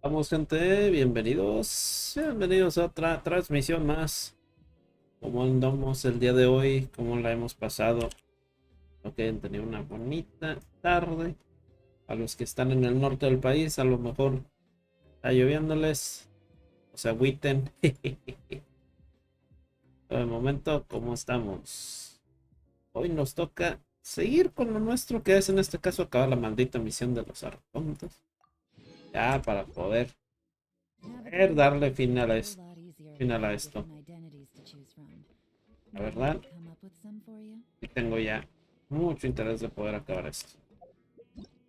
Vamos, gente, bienvenidos a otra transmisión más. ¿Cómo andamos el día de hoy? ¿Cómo la hemos pasado? Ok, han tenido una bonita tarde. A los que están en el norte del país, a lo mejor está lloviéndoles, o se agüiten. De momento, ¿cómo estamos? Hoy nos toca seguir con lo nuestro, que es en este caso acabar la maldita misión de los arcontes. Ya, para poder darle final a esto. La verdad, y tengo ya mucho interés de poder acabar esto.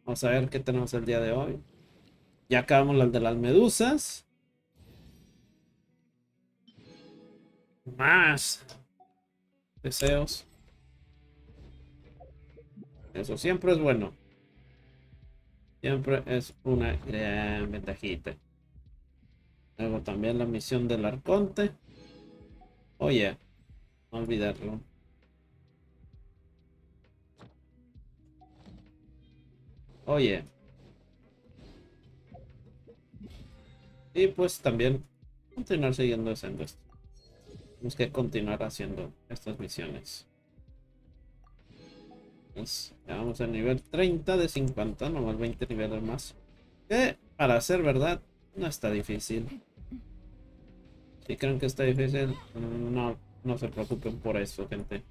Vamos a ver qué tenemos el día de hoy. Ya acabamos las de las medusas. Más deseos. Eso siempre es bueno. Siempre es una gran ventajita. Luego también la misión del arconte. Oye, no olvidarlo. Oye. Y pues también continuar siguiendo haciendo esto. Tenemos que continuar haciendo estas misiones. Ya vamos al nivel 30 de 50, nomás 20 niveles más. Que para ser verdad, no está difícil. Si creen que está difícil, no se preocupen por eso, gente.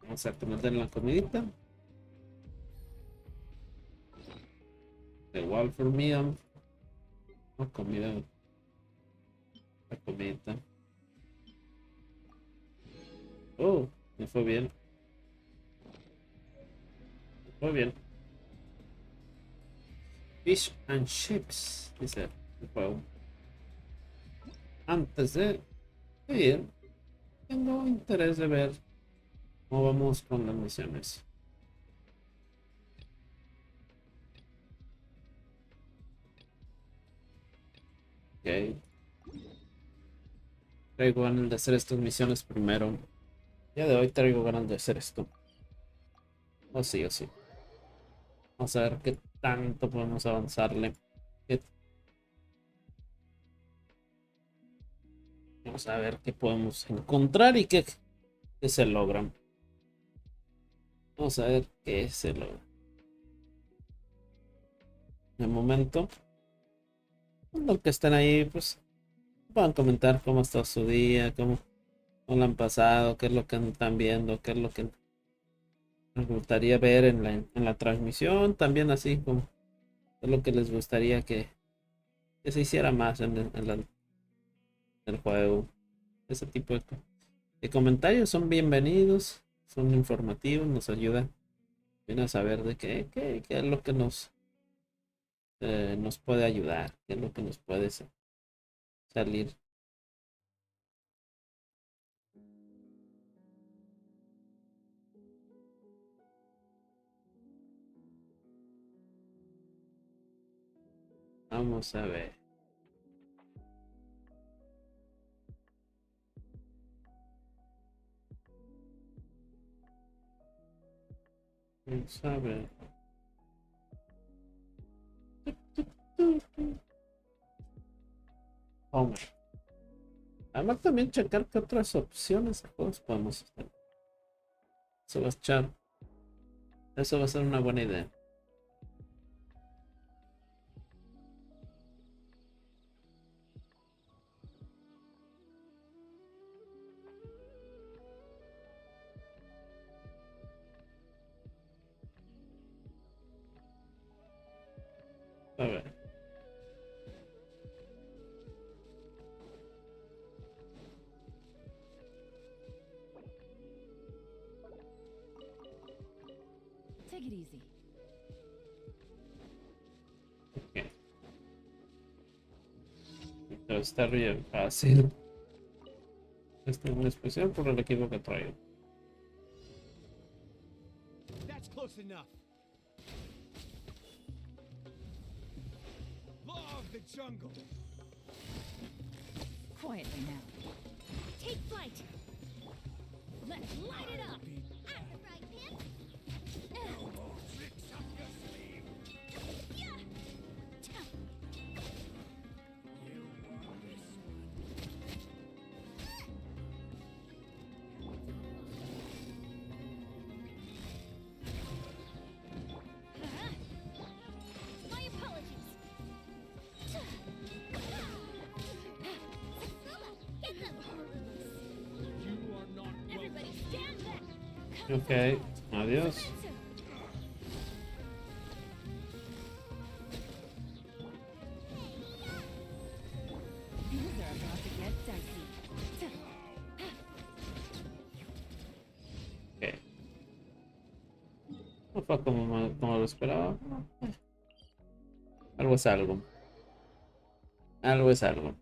Vamos a poner la comidita. Igual for me, no comida, la comidita. Oh, me fue bien. Me fue bien. Fish and chips, dice el juego. Antes de ir, tengo interés de ver cómo vamos con las misiones. Ok. Traigo ganas de hacer estas misiones primero. El día de hoy traigo ganas de hacer esto. O sí, o sí. Vamos a ver qué tanto podemos avanzarle. Qué- Vamos a ver qué podemos encontrar y qué se logran. Vamos a ver qué se logra. De momento, los que están ahí, pues, puedan comentar cómo está su día, cómo lo han pasado, qué es lo que están viendo, qué es lo que les gustaría ver en la transmisión. También así como qué es lo que les gustaría que se hiciera más en el juego. Ese tipo de comentarios son bienvenidos, son informativos, nos ayudan bien a saber de qué es lo que nos puede ayudar, qué es lo que nos puede salir. Vamos a ver. Vamos a ver. Hombre. Además también checar qué otras opciones de juegos podemos hacer. Eso va a echar. Eso va a ser una buena idea. A ver. Take it easy. Okay. Pero está bien fácil. Este es un especial por el equipo que traigo. That's close enough. Law of the jungle. Quietly now. Take flight! Let's light it up! I'm the right pin! No more tricks. Ok, adiós. These are about to get dicey. Ok. No fue como lo esperaba. Algo es algo. Algo es algo.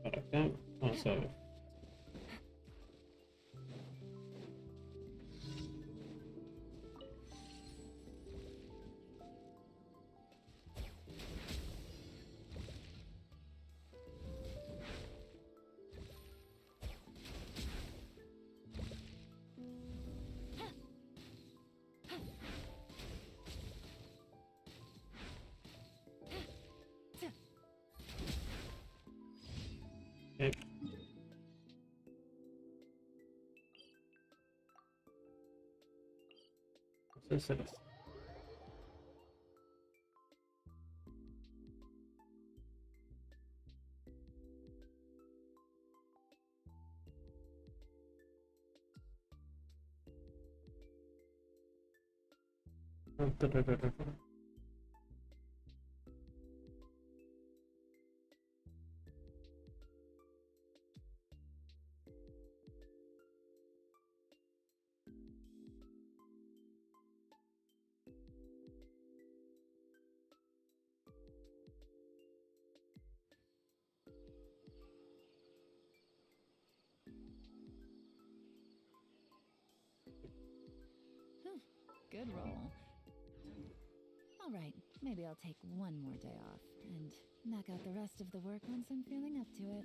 Para acá. Vamos a ver. Ok. Entonces, será así. Good roll. All right, maybe I'll take one more day off and knock out the rest of the work once I'm feeling up to it.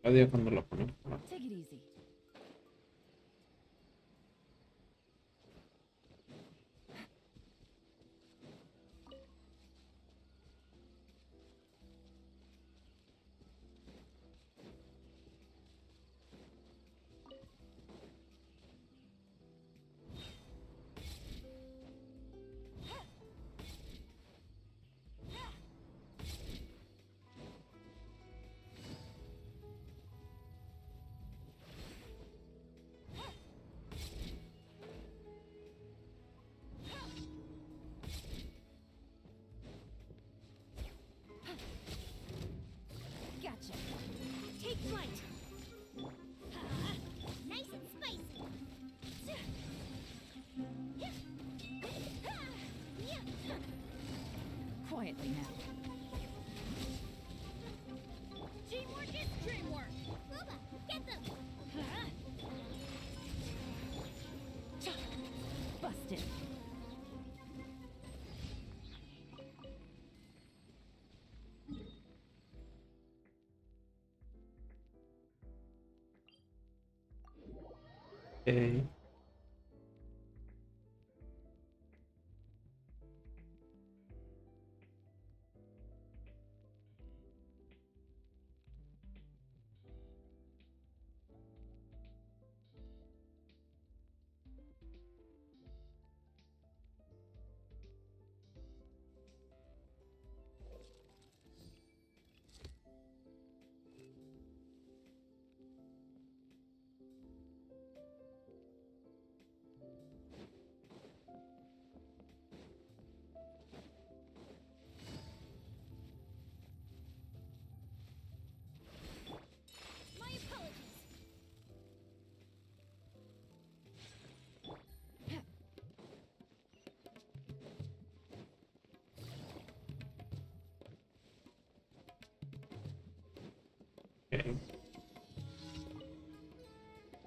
Adiós cuando lo ponemos. Take it easy. Gotcha. Take flight. Nice and spicy. Quietly now. Teamwork is dreamwork. Bubba, get them. Busted. Ok. Bien.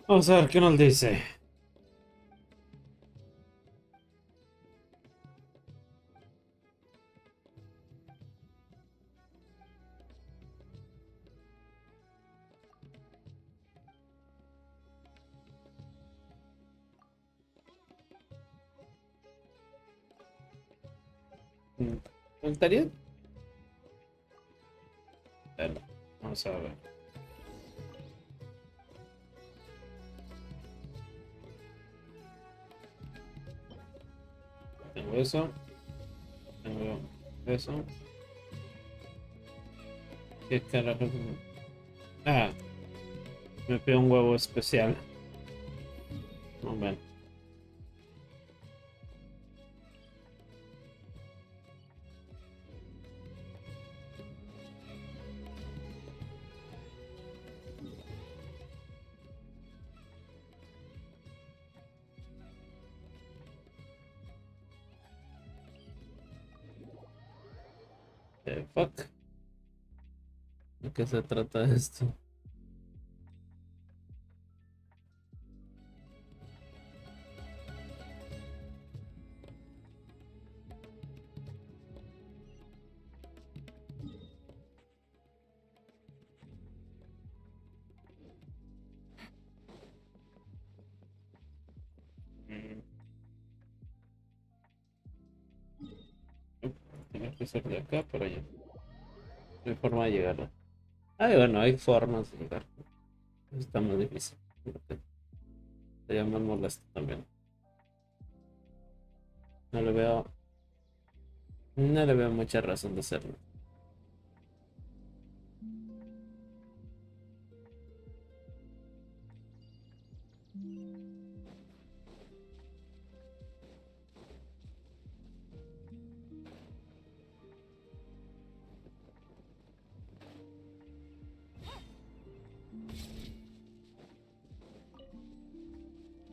Vamos a ver qué nos dice. Me gustaría. Bueno, vamos a ver. Tengo eso. Tengo eso. ¿Qué carajo? Ah, me pido un huevo especial. Bueno. Fuck. ¿De qué se trata esto? Tiene que ser de acá para allá. No hay forma de llegar. Ah, bueno, hay formas de llegar. Está más difícil. Sería más molesto también. No le veo. No le veo mucha razón de hacerlo.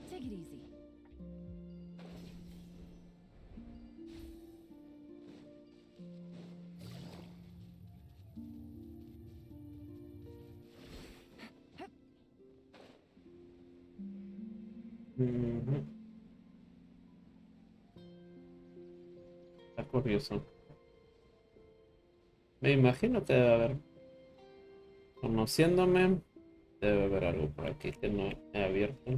Take it easy. Ujú. Está curioso. Me imagino que debe haber. Conociéndome, debe haber algo por aquí que no he abierto.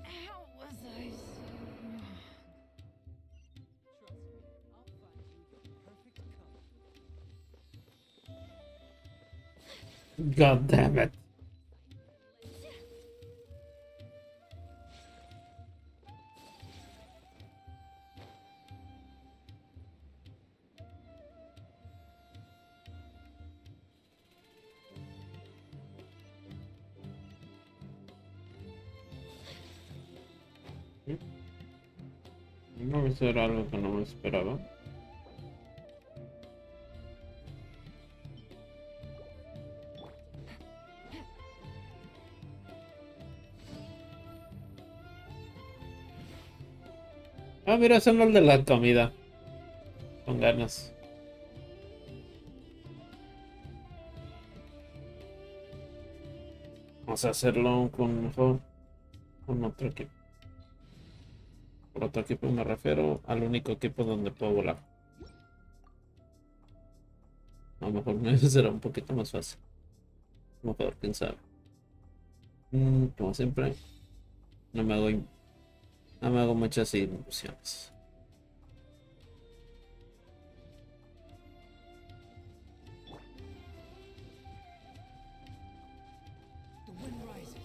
How was I so wrong? Trust me, I'll find you the perfect color. God damn it. No, eso era algo que no me esperaba. Ah, mira, son los de la comida. Con ganas. Vamos a hacerlo con mejor. Con otro equipo. Por otro equipo me refiero al único equipo donde puedo volar. A lo mejor me será un poquito más fácil. Mejor, quién sabe. Como siempre, no me hago, no me hago muchas ilusiones. The wind rises.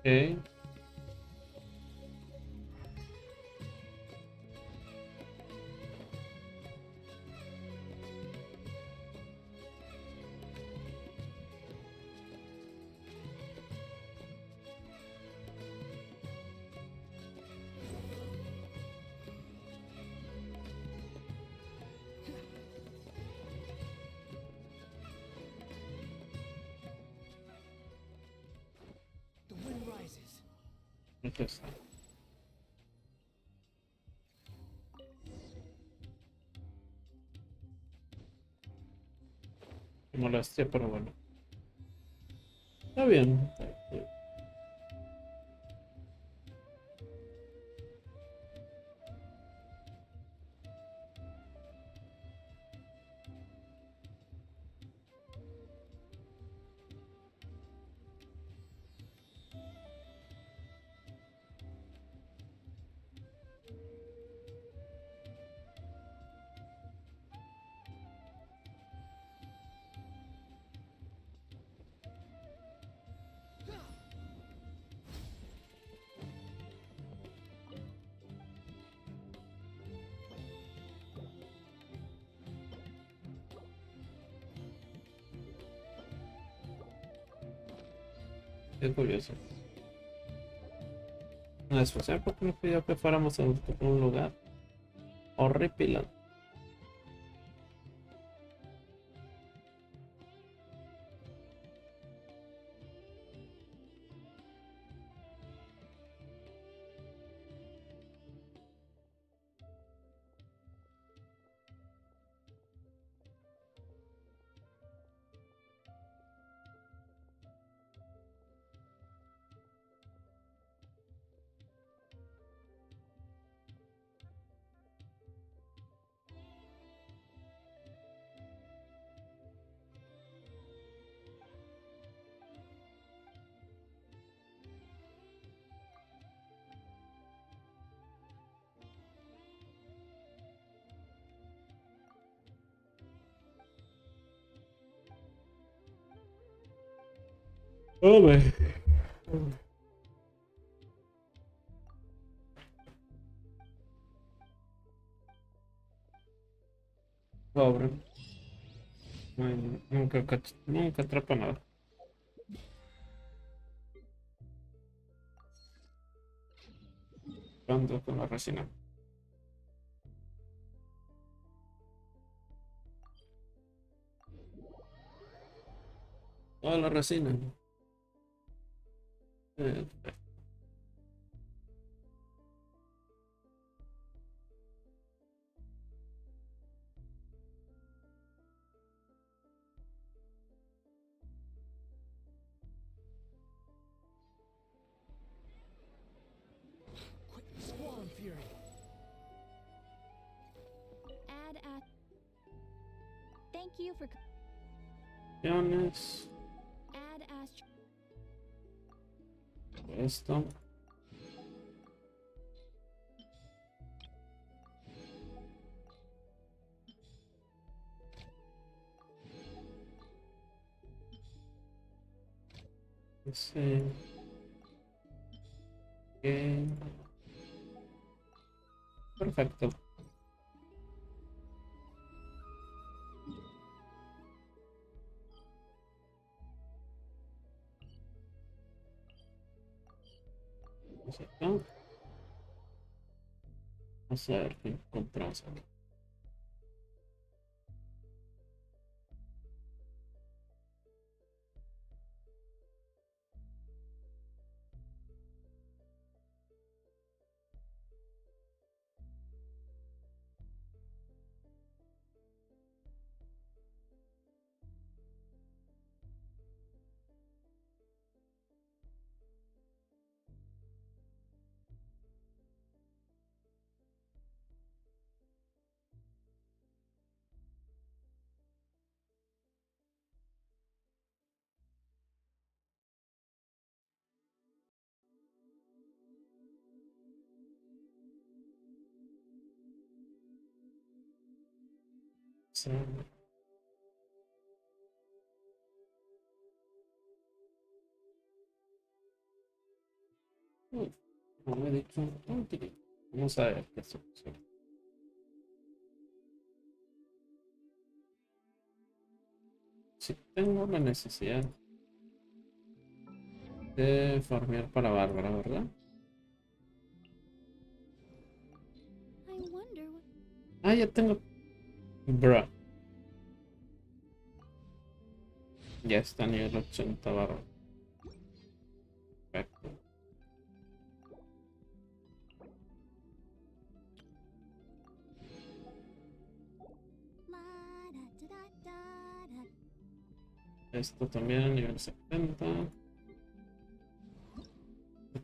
Ok. The wind rises. Entonces, qué molestia, pero bueno. Está bien. Está bien. Qué curioso. No es especial porque nos pidió que fuéramos a un lugar horripilante. Hombre. Pobre. Ay, nunca atrapa nada. Ando con la resina. Oh, la resina. Eh, Quick, swarm fury. Add a. Thank you for. Opciones. Add astro. Esto. Ese. Que- Perfecto. Perfecto. Vamos a ver qué encontramos aquí. Sí. No me he dicho. Vamos a ver qué sucede. Si tengo la necesidad de farmear para Bárbara, ¿verdad? I wonder what... Ah, ya tengo. Bro. Ya está a nivel 80 Bárbara. Perfecto. Esto también a nivel 70.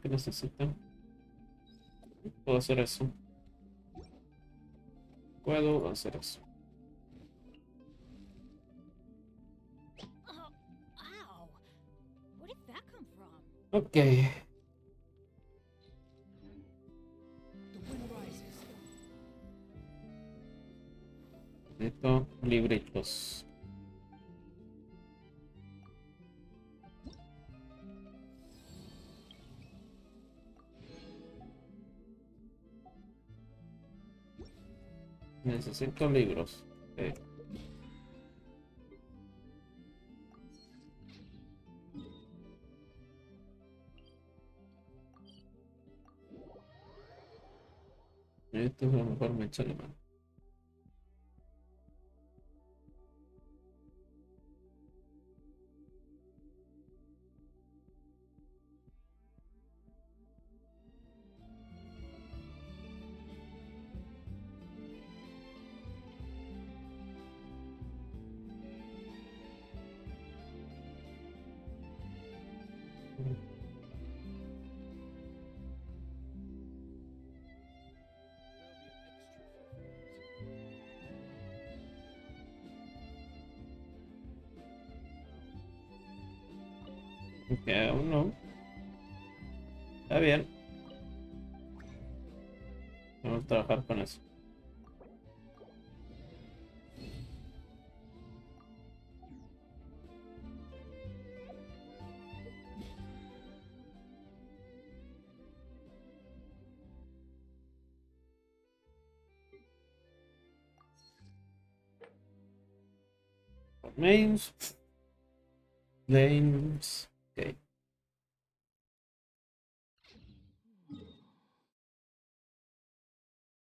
¿Qué necesita? Puedo hacer eso. Puedo hacer eso. Oh, ow! Where did that come from? Ok. The wind rises. Necesito libritos. Necesito libros. Esto es lo mejor me echa la mano. Ok, aún no. Está bien. Vamos a trabajar con eso. Mains. Lanes. Ok.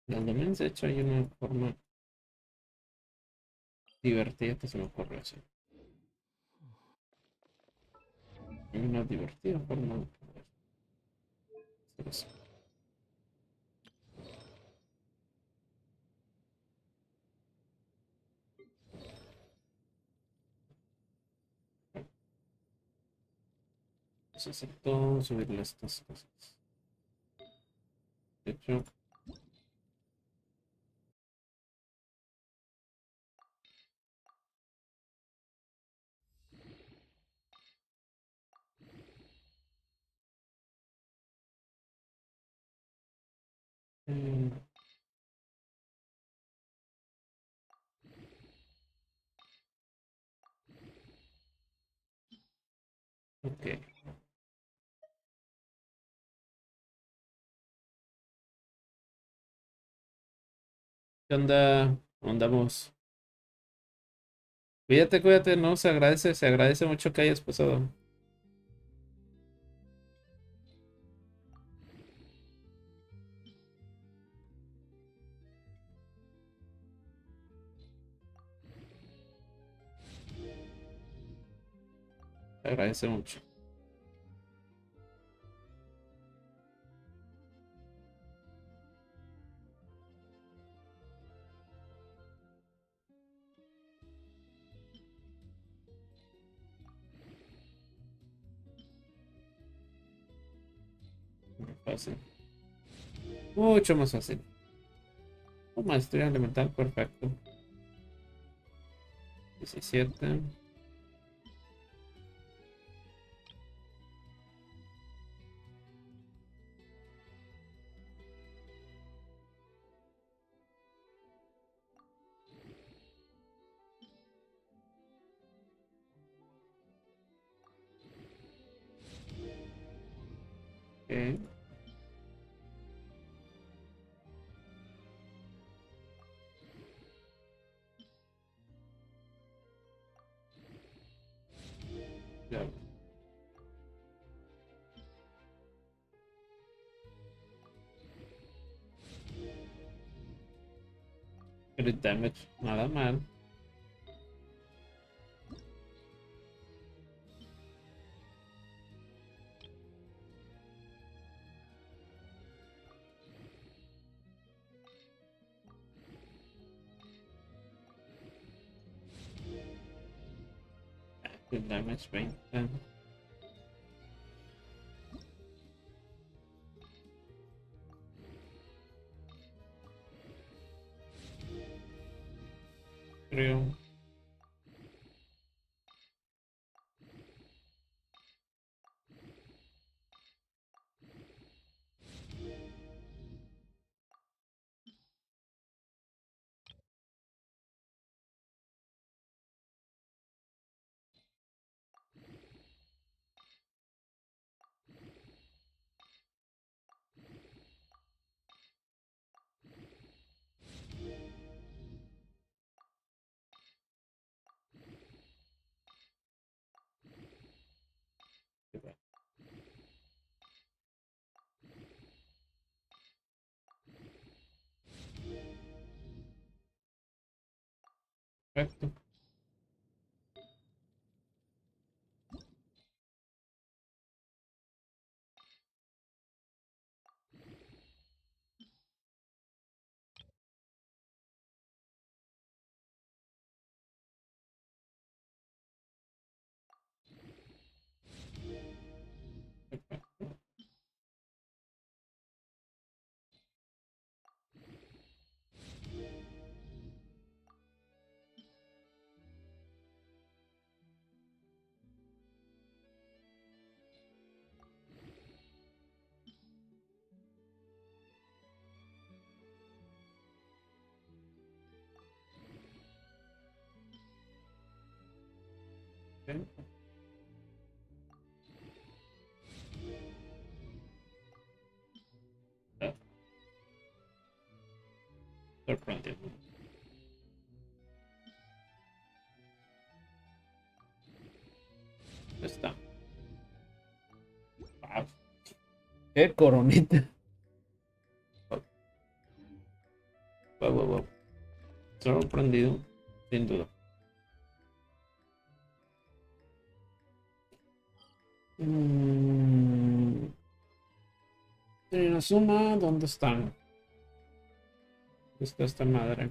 Los domains, de hecho, hay una forma divertida que se me ocurre hacer. Hay una divertida forma de hacer eso. Necesito subirle estas cosas. De hecho, eh, ok. ¿Qué onda? ¿Cómo andamos? Cuídate, cuídate, no, se agradece mucho que hayas pasado. Se agradece mucho. Muy fácil. Mucho más fácil. Oh, maestría elemental, perfecto. 17. Ok. Ya. Crit damage, nada mal. Crit damage 20. Creo. Perfecto. Ok. Ah, sorprendido. Está. Wow. Qué coronita. Wow, wow, wow. Sorprendido, sin duda. Mm, en la suma, ¿dónde están? ¿Dónde está esta madre?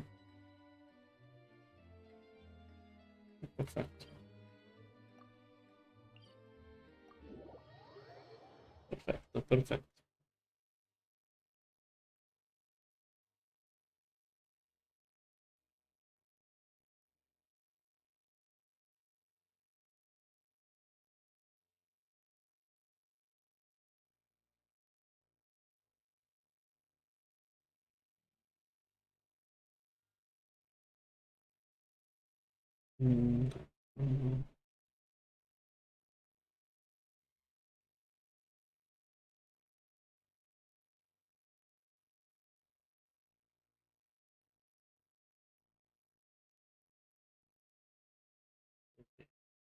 Perfecto, perfecto, perfecto. Mm, mm,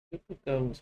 ¿qué tocamos?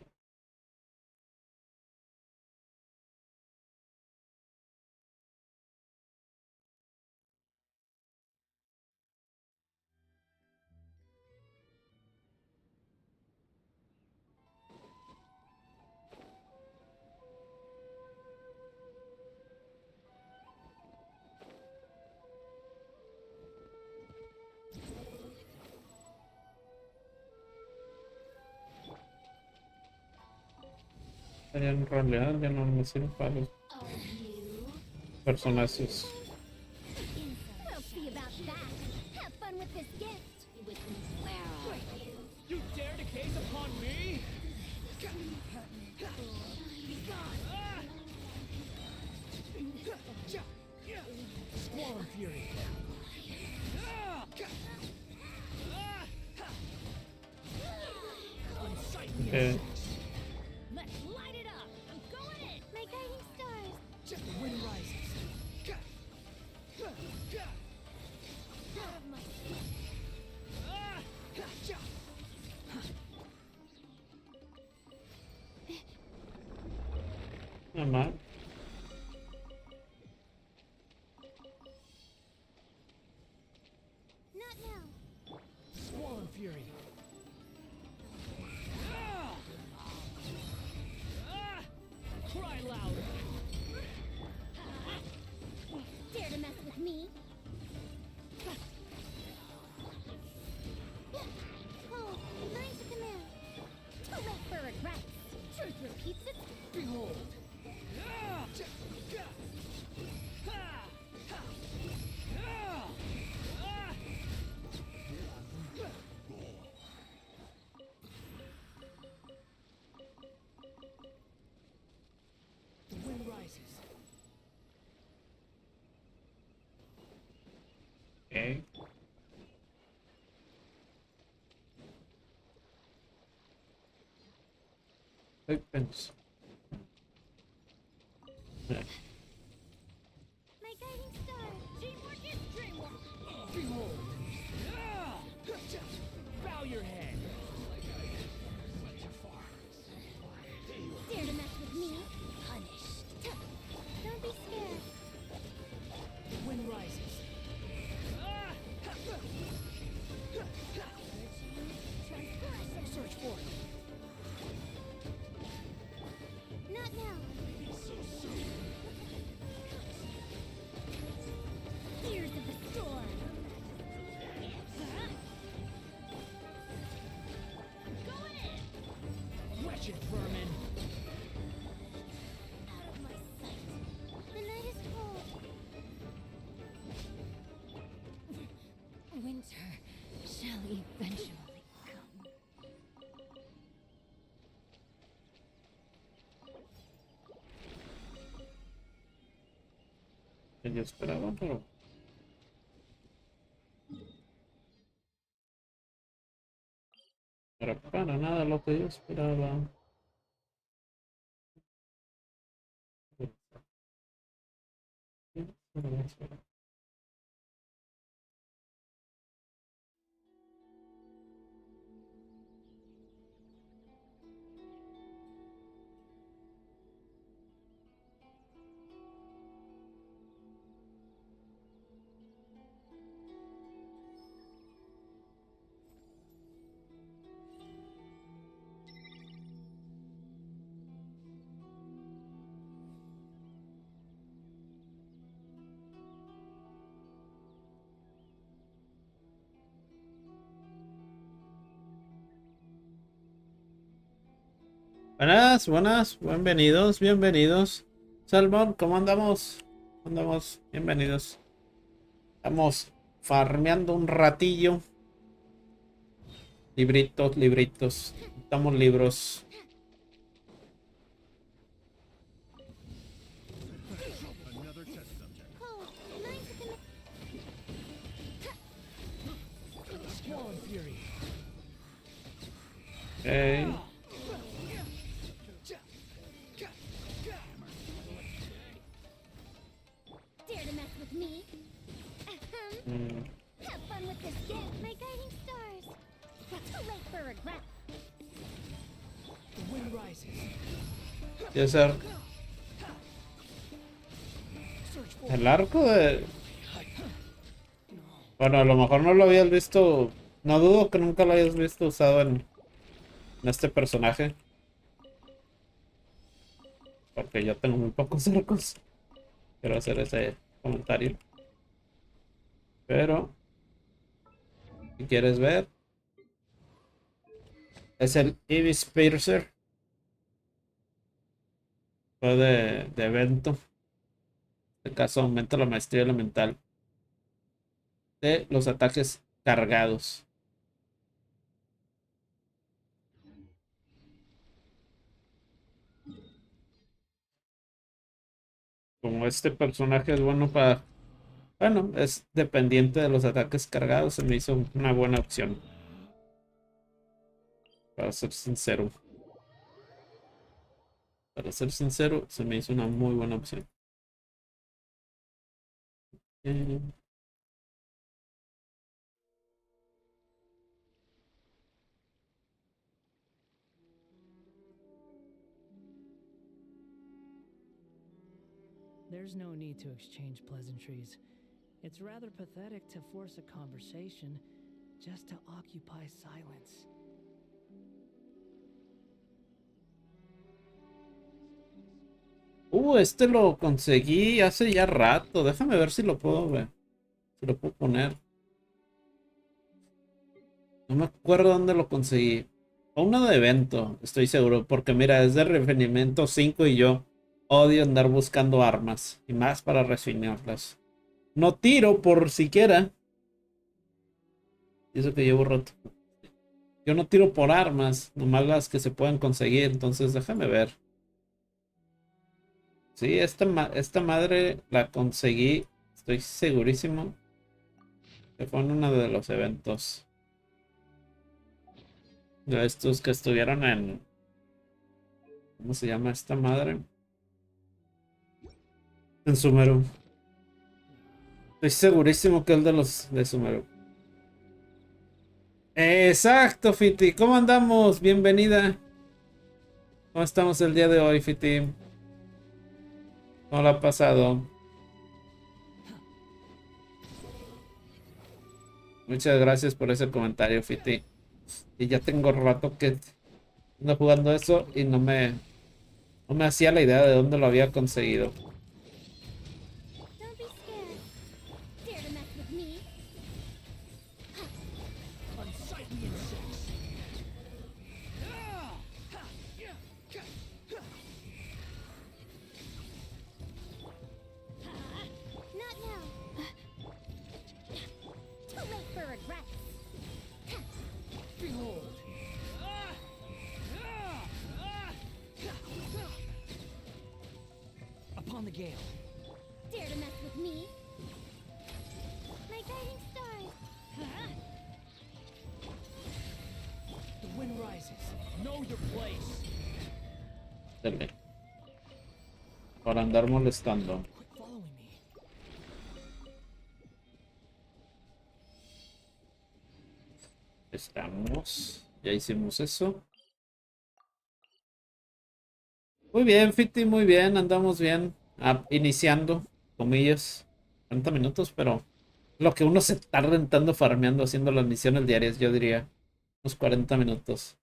Ya en realidad ya no me sirve para los personajes. We'll see about that. Have fun with this gift. You dare to gaze upon me? Squall and fury. Unsightly Okay. insects. Let's light it up. I'm going in. My guiding stars. The wind rises. Out of my Ok. Estoy pensando. My guiding star. Teamwork is dreamwork. Behold. Ah! Bow your head. Dare to mess with me? Punished. Don't be scared. The wind rises. Ah! Transgression. Search for it. Not now. Tears of the storm. Going in. Wretched vermin. Out of my sight. The night is cold. Winter shall eventually come. Que yo esperaba, pero para nada lo que yo esperaba. Buenas, buenas, bienvenidos, bienvenidos. Salmón, ¿cómo andamos? Andamos, bienvenidos. Estamos farmeando un ratillo. Libritos, libritos. Estamos libros. Cold. Mine's at the Squall and fury. Ok. Dare to mess with me? Mm, Have fun with this game. My guiding stars. Too late for regret. The wind rises. Debe ser Search for el arco de... Bueno, a lo mejor no lo habías visto. No dudo que nunca lo hayas visto usado en este personaje. Porque yo tengo muy pocos arcos. Quiero hacer ese comentario. Pero, si quieres ver, es el Ibis Piercer. Fue de evento. En este caso aumenta la maestría elemental de los ataques cargados. Como este personaje es bueno para... Bueno, es dependiente de los ataques cargados. Se me hizo una buena opción. Para ser sincero. Para ser sincero, se me hizo una muy buena opción. Eh, There's no need to exchange pleasantries. It's rather pathetic to force a conversation just to occupy silence. Este lo conseguí hace ya rato. Déjame ver si lo puedo ver. Si lo puedo poner. No me acuerdo dónde lo conseguí. O uno de evento, estoy seguro. Porque mira, es de refinamiento 5 y yo odio andar buscando armas. Y más para refinarlas. No tiro por siquiera. Y eso que llevo roto. Yo no tiro por armas. Nomás las que se pueden conseguir. Entonces déjame ver. Sí, esta madre la conseguí. Estoy segurísimo. Que fue en uno de los eventos. De estos que estuvieron en... ¿Cómo se llama esta madre? En Sumeru. Estoy segurísimo que es de los de Sumeru. Exacto, Fiti. ¿Cómo andamos? Bienvenida. ¿Cómo estamos el día de hoy, Fiti? ¿Cómo lo ha pasado? Muchas gracias por ese comentario, Fiti. Y ya tengo rato que ando jugando eso y no me hacía la idea de dónde lo había conseguido. Don't be scared. Dare to mess with me? Unsightly insects. Not now. Too late for regrets. Behold. Upon the gale. Dare to mess with me? My guiding stars. The wind rises. Know your place. Dale. Para andar molestando. Quit following me. Estamos. Ya hicimos eso. Muy bien, Fiti, muy bien. Andamos bien. Iniciando, comillas. 40 minutos, pero lo que uno se está rentando farmeando haciendo las misiones diarias, yo diría. Unos 40 minutos.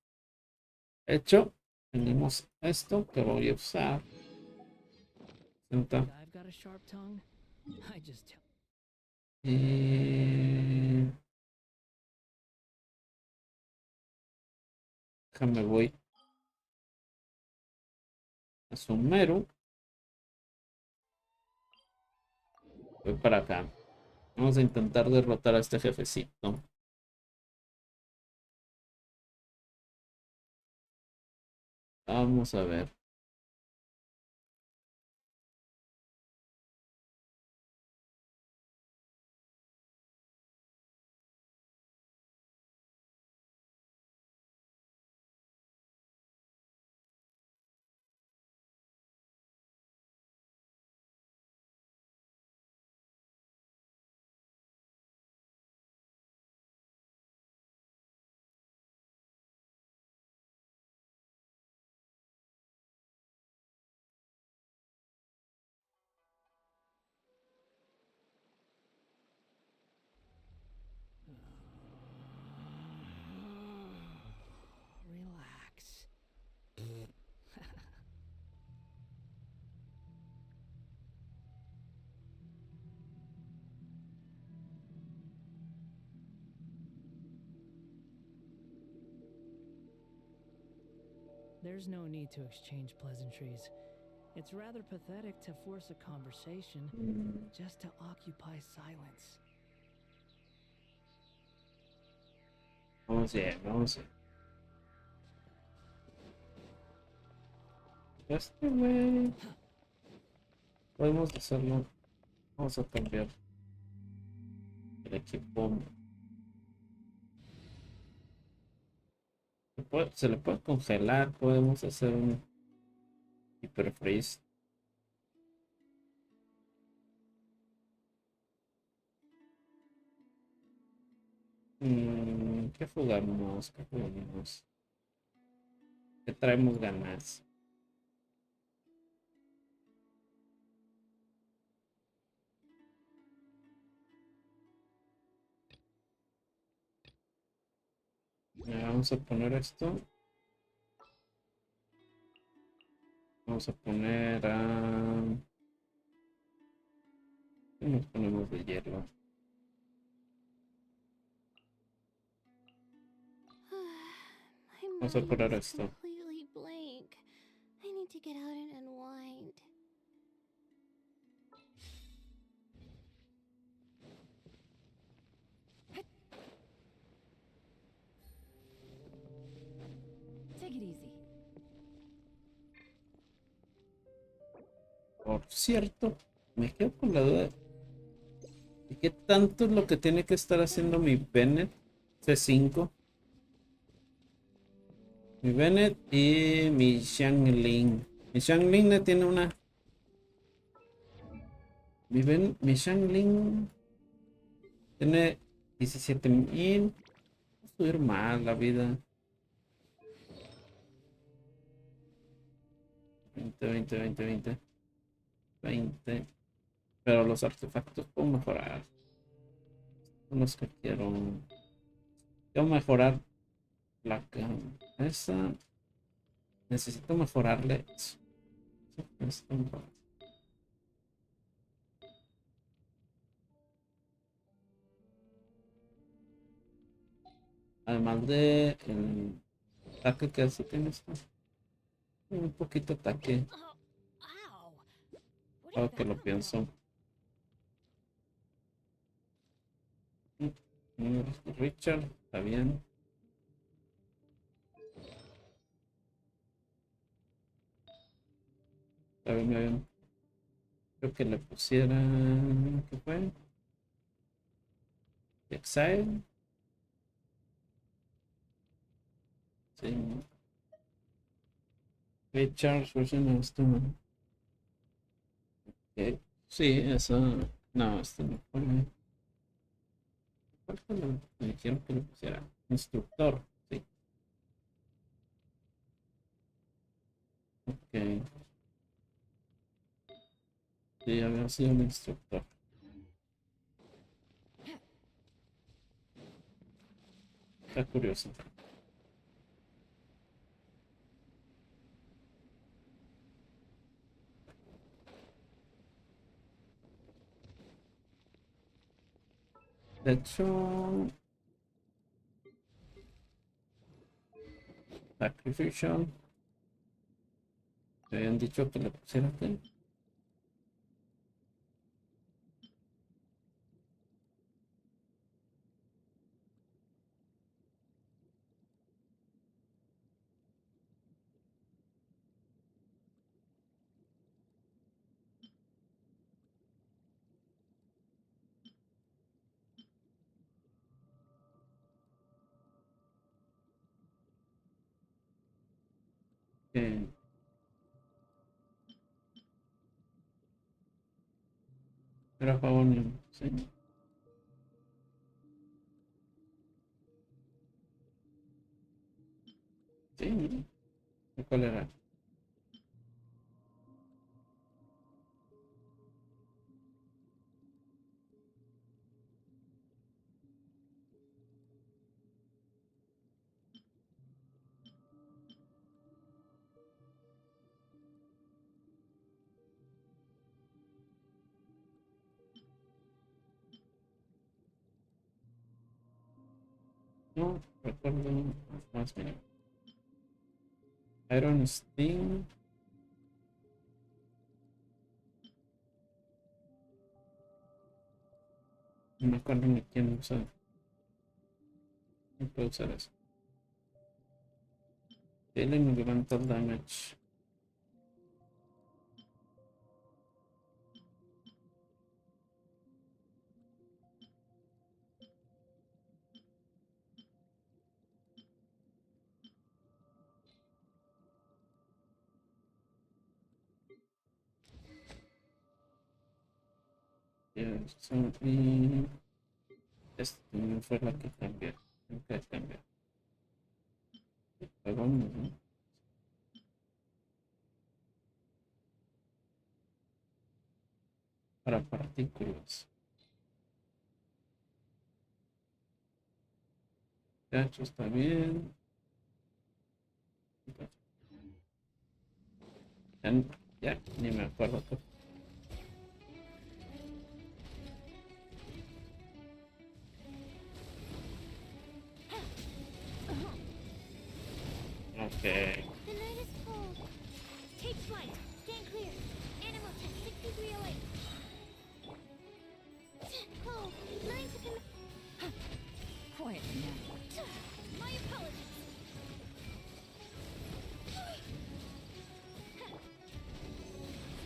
Hecho, tenemos esto que voy a usar. Senta. I've got a sharp tongue. I just tell. Y... Déjame voy a Sumeru. Voy para acá. Vamos a intentar derrotar a este jefecito. Vamos a ver. Relax. There's no need to exchange pleasantries. It's rather pathetic to force a conversation just to occupy silence. Vamos bien, vamos bien. Este güey. Podemos hacerlo. Vamos a cambiar el equipo. Se le puede congelar. Podemos hacer un hyper freeze. ¿Qué jugamos? ¿Qué jugamos? ¿Qué traemos ganas? Vamos a poner esto. Vamos a poner a... ¿Qué nos ponemos de hielo? My Vamos a mind curar is esto. completely blank. I need to get out and unwind. Take it easy. Por cierto, me quedo con la duda de ¿Qué tanto es lo que tiene que estar haciendo mi Bennett? C5. Mi Bennett y mi Xiangling. Mi Xiangling le tiene una. Mi Xiangling tiene 17.000. Va a subir más la vida. 20, 20, 20, 20. 20. Pero los artefactos puedo mejorar. Son los que quiero. Quiero mejorar la cama. Esa. Necesito mejorarle eso. Necesito mejorar. Además de el ataque que hace, tiene esto. Un poquito ataque. Ow! What Ahora is que that lo about? pienso. Richard, está bien. Está bien, está bien. Creo que le pusiera. ¿Qué fue? Exile. Sí. Richard, version of Stone. Sí, eso. No, esto no fue. ¿Cuál fue lo que me dijeron que le pusiera? Instructor. Sí. Ok. Sí, había sido un instructor. Está curioso. De hecho, Sacrificial. Me habían dicho que le pusiera aquí. Que era favor mío. Sí. Sí, ¿no? ¿Cuál era? No recuerdo más bien. Iron Sting. No me acuerdo ni quién usa. No puedo usar eso. Dealing elemental damage. Eso, y este también fue la que cambié. Nunca cambié. Perdón, ¿no? Para partículas. De hecho, está bien. Ya, ya ni me acuerdo. Ok. The night is cold. Take flight. Stand clear. Animal tech 6308. Cold. Line to command. Quiet now. My apologies.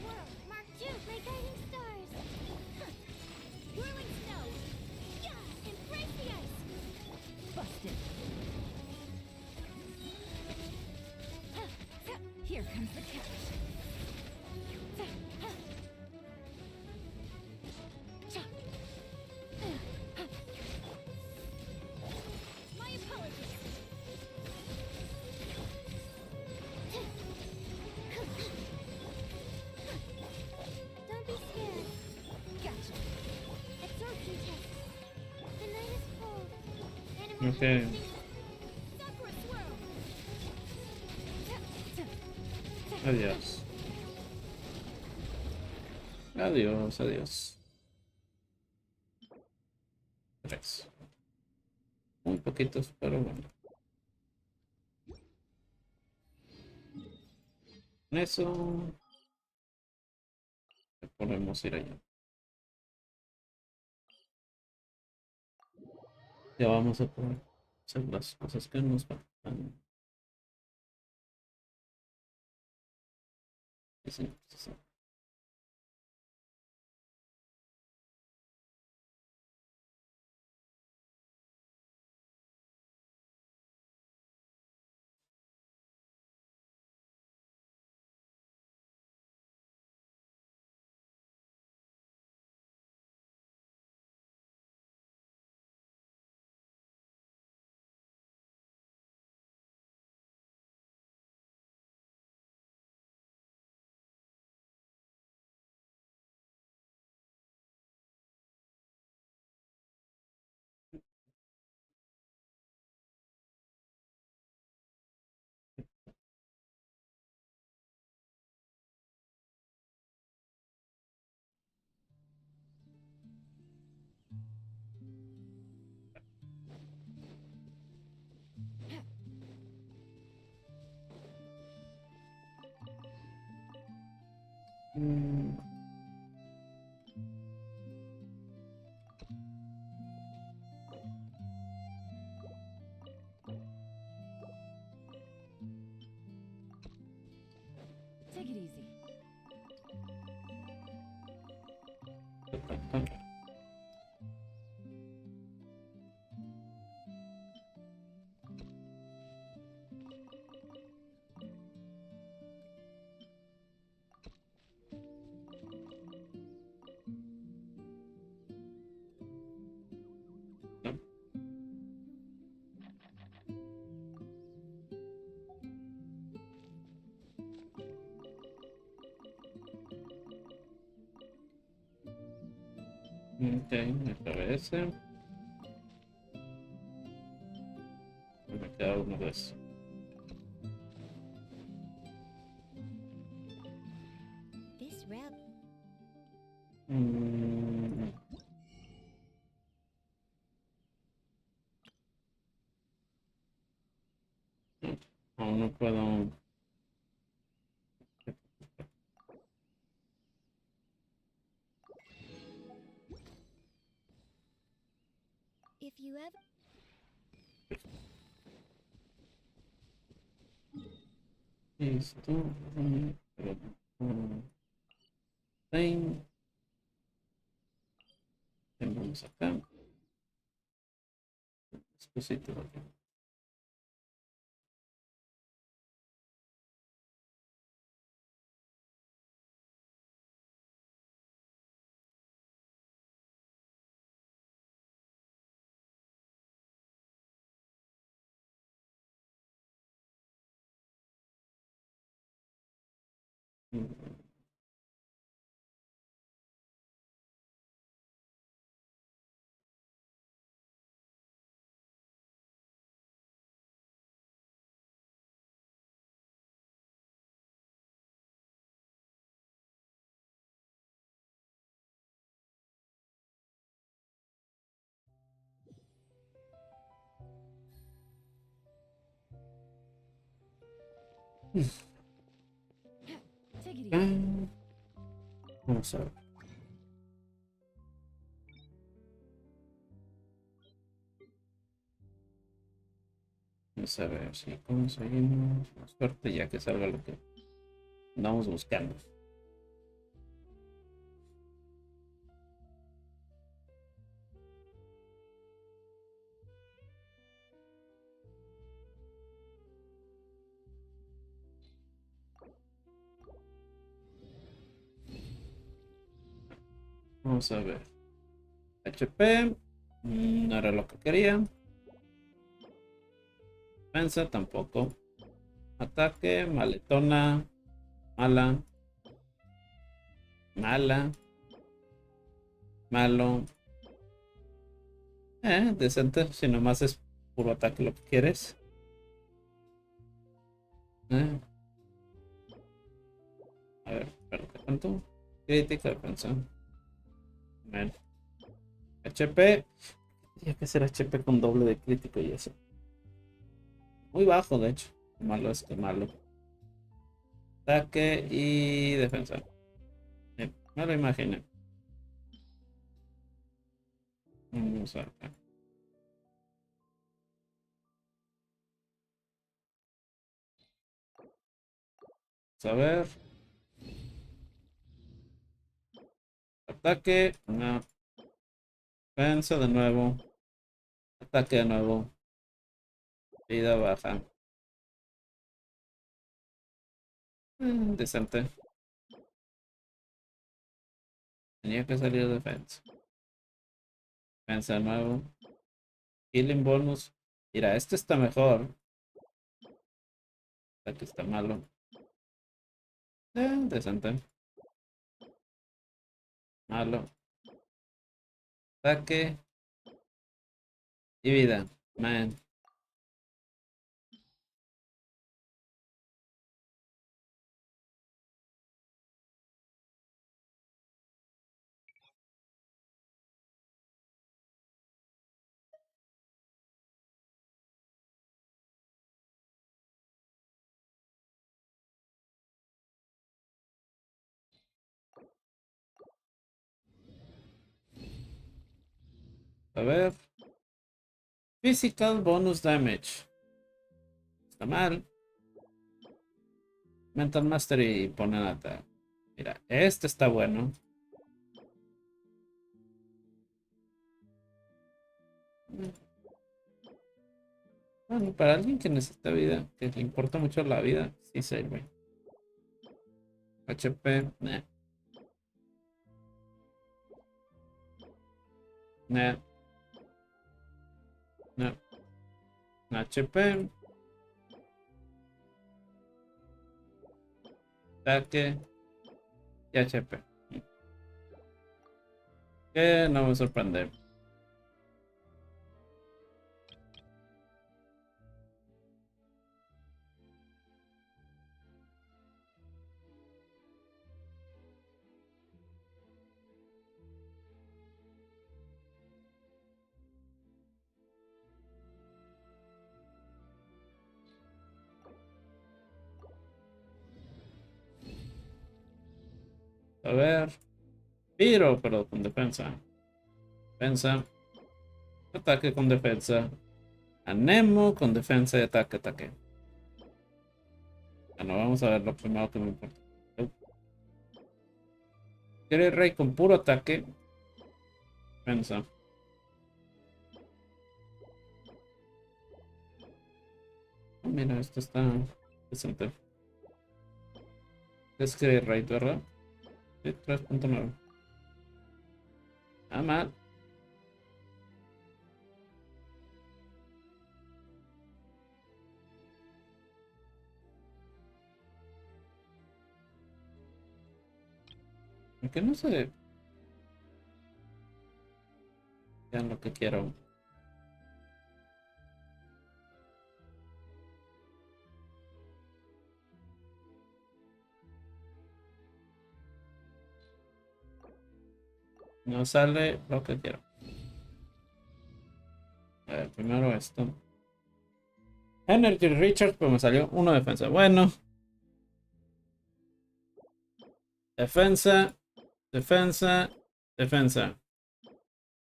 Swirl. Mark 2. My guiding stars. Whirling snow. Ok. Adiós. Adiós, adiós. 3. Muy poquitos, pero bueno. Con eso podemos ir allá. Ya vamos a poder hacer las cosas que nos faltan. Sí, sí, sí. Mm, Take it easy. Ok, me parece. Me queda uno de esos. This rub. Mm, aún no puedo. If you ever. Listo. Pero, ahí. Vamos acá. Dispositivo aquí. Take it Ah, easy. vamos a ver. Vamos a ver si conseguimos la suerte ya que salga lo que andamos buscando. Vamos a ver. HP. No era lo que quería. Defensa tampoco. Ataque. Maletona. Mala. Mala. Malo. Decente. Si nomás es puro ataque lo que quieres. Eh, A ver, espérate, ¿cuánto? Crítica, defensa. Bueno, HP. Tiene que ser HP con doble de crítico y eso. Muy bajo, de hecho. Malo es que malo. Ataque y defensa. Me lo imaginé. Vamos a ver. A ver. Ataque. No. Defensa de nuevo. Ataque de nuevo. Vida baja. Decente. Tenía que salir defensa. Defensa de nuevo. Healing bonus. Mira, este está mejor. Este está malo. Decente. Malo. Ataque. Y vida. Man. A ver. Physical bonus damage. Está mal. Mental Mastery pone nada. Mira, este está bueno. Bueno, para alguien que necesita vida, que le importa mucho la vida, sí sirve. HP, nah. Nah. No. HP. Ataque. Y HP. Que no me sorprende. A ver. Pero con defensa. Defensa. Ataque con defensa. Anemo con defensa y ataque, ataque. Bueno, vamos a ver lo primero que me importa. Quiere rey con puro ataque. Defensa. Oh, mira, esto está decente. Es que rey, ¿verdad? Sí, 3.9. Ah, mal. Aunque no sé. Ya lo que quiero. No sale lo que quiero. A ver, primero esto. Energy Richard, pues me salió uno defensa. Bueno. Defensa. Defensa. Defensa.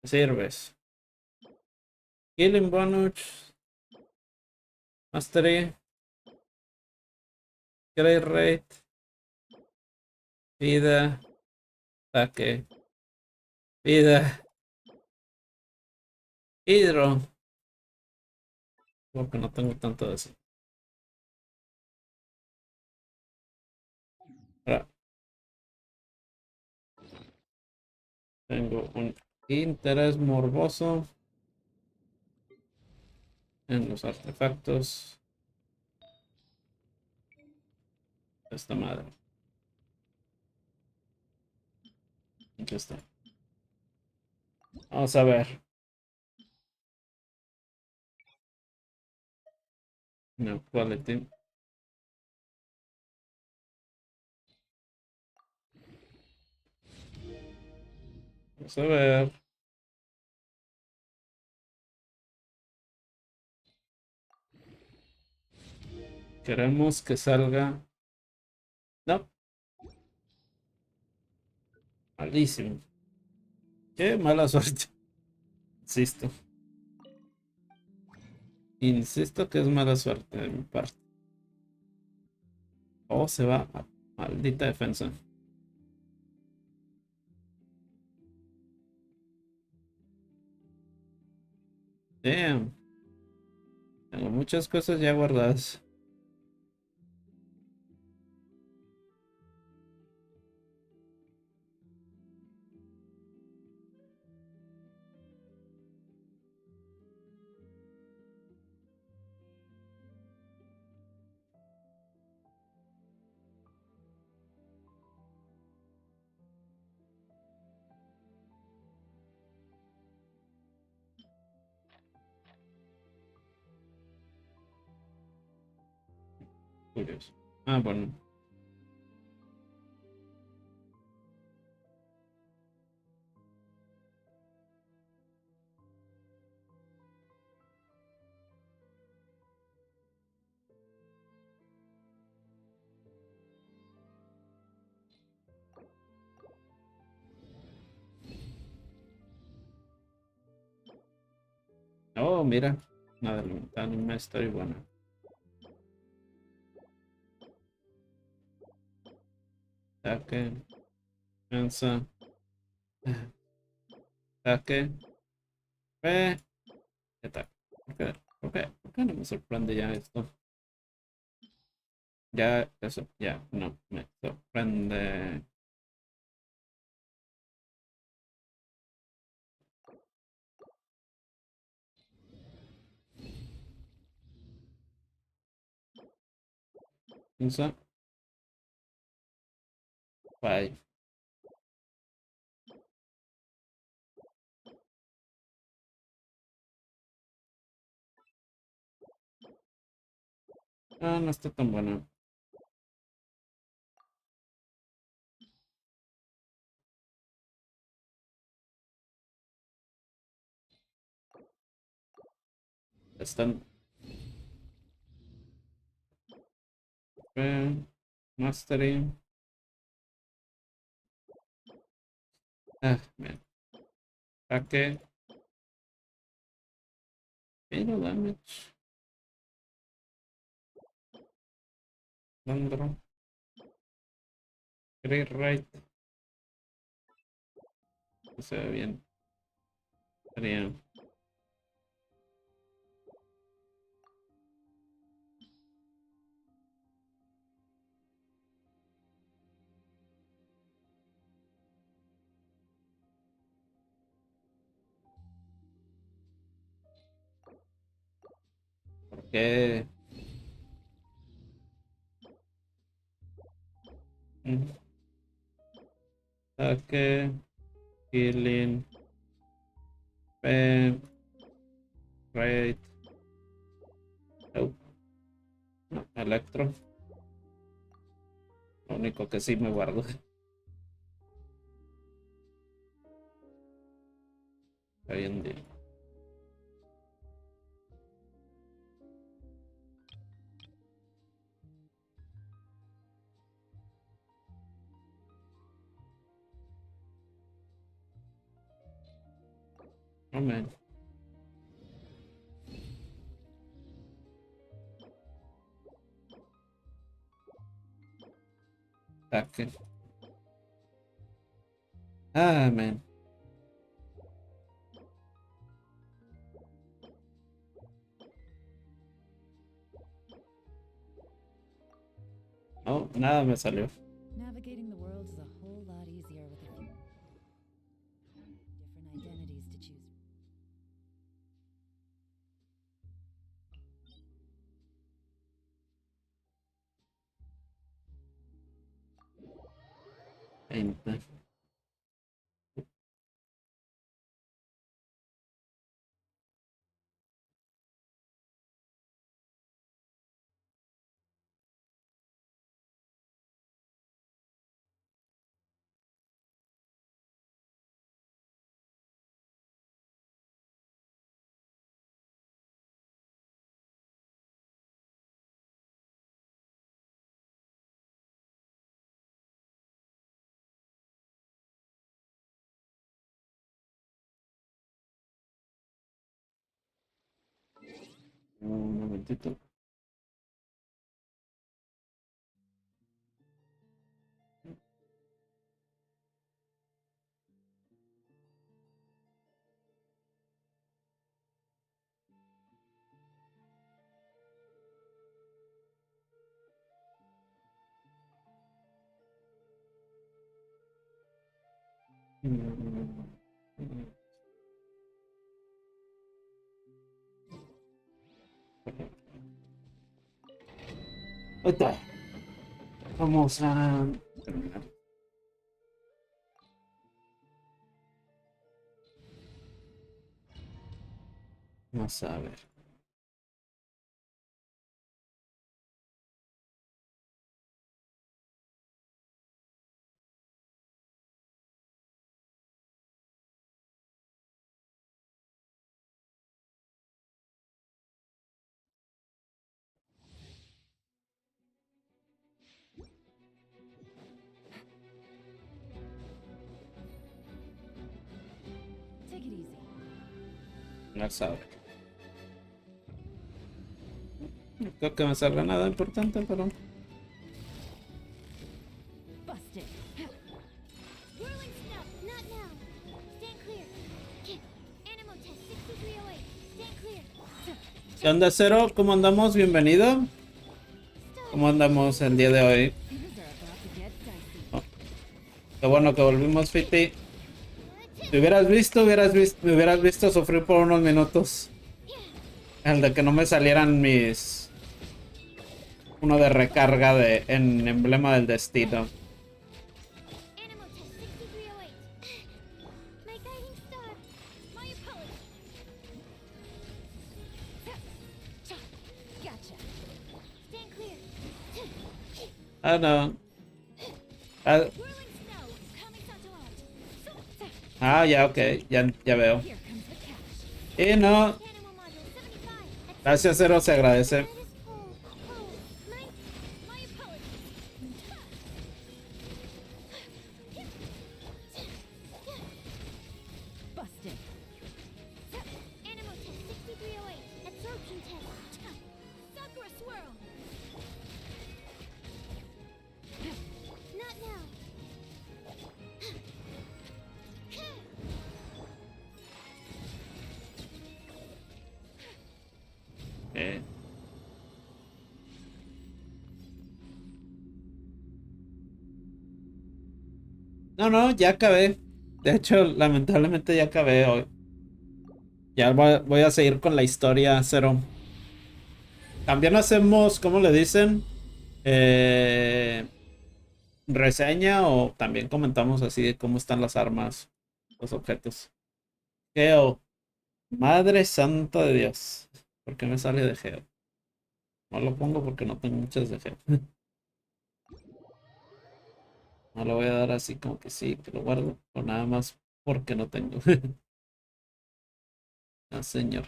Sirves. Healing bonus. Mastery. Great rate. Vida. Ataque. Vida. Hidro. Porque no tengo tanto de eso. Ahora, tengo un interés morboso en los artefactos de esta madre. Aquí está. Vamos a ver. No quality. Vamos a ver. Queremos que salga. No, malísimo. Qué mala suerte. Insisto. Insisto que es mala suerte de mi parte. Oh, se va. Maldita defensa. Damn. Tengo muchas cosas ya guardadas. Curioso. Ah, bueno. Oh, mira. Una historia buena. Ataque. Defensa. Ataque. Ataque. ¿Por qué no me sorprende ya esto? Ya, eso, ya, no me sorprende. Piensa. Bye. Ah, no está tan bueno. Están. Mastery. Ah, bien. Ataque. Pero damage. Landro. Great right. Se ve bien. Sería. ¿Qué? Ataque. Healing. Right. Oh, no, Electro. Lo único que sí me guardo. Hoy en día. Amén. Ataque. Amén. No, nada me salió. Navigating the world is a whole lot easier with a few different identities to choose. Veinte. Un momentito. Ahorita vamos a terminar. Vamos a ver. Take it easy. Vamos a ver. No creo que me salga nada importante, pero Busted. Whirling snow, not now. Stand clear. Animal test 6308. Stand clear. ¿qué onda, Cero? ¿Cómo andamos? Bienvenido. ¿Cómo andamos el día de hoy? Things are about to get dicey. Oh, qué bueno que volvimos, Fiti. Si me hubieras visto sufrir por unos minutos. El de que no me salieran mis... Uno de recarga en emblema del destino. Animal test 6308. My guiding star. My apology. Gotcha. Stand clear. Ah, no. Whirling snow. Kamisato out. Ya, ok. Ya veo. Here comes the cash. Y no. Animal module 75. Gracias, Cero. Se agradece. That is full. My apology. Busted. Animal test 6308. Absorption test. Sakura swirl. Not now. Eh. No, ya acabé. De hecho, lamentablemente ya acabé hoy. Ya voy a seguir con la historia, Cero. También hacemos, ¿cómo le dicen? Reseña o también comentamos así de cómo están las armas, los objetos. Geo. Madre santa de Dios. ¿Por qué me sale de Geo? No lo pongo porque no tengo muchas de Geo. No lo voy a dar así como que sí, que lo guardo. O nada más porque no tengo. Ah, señor.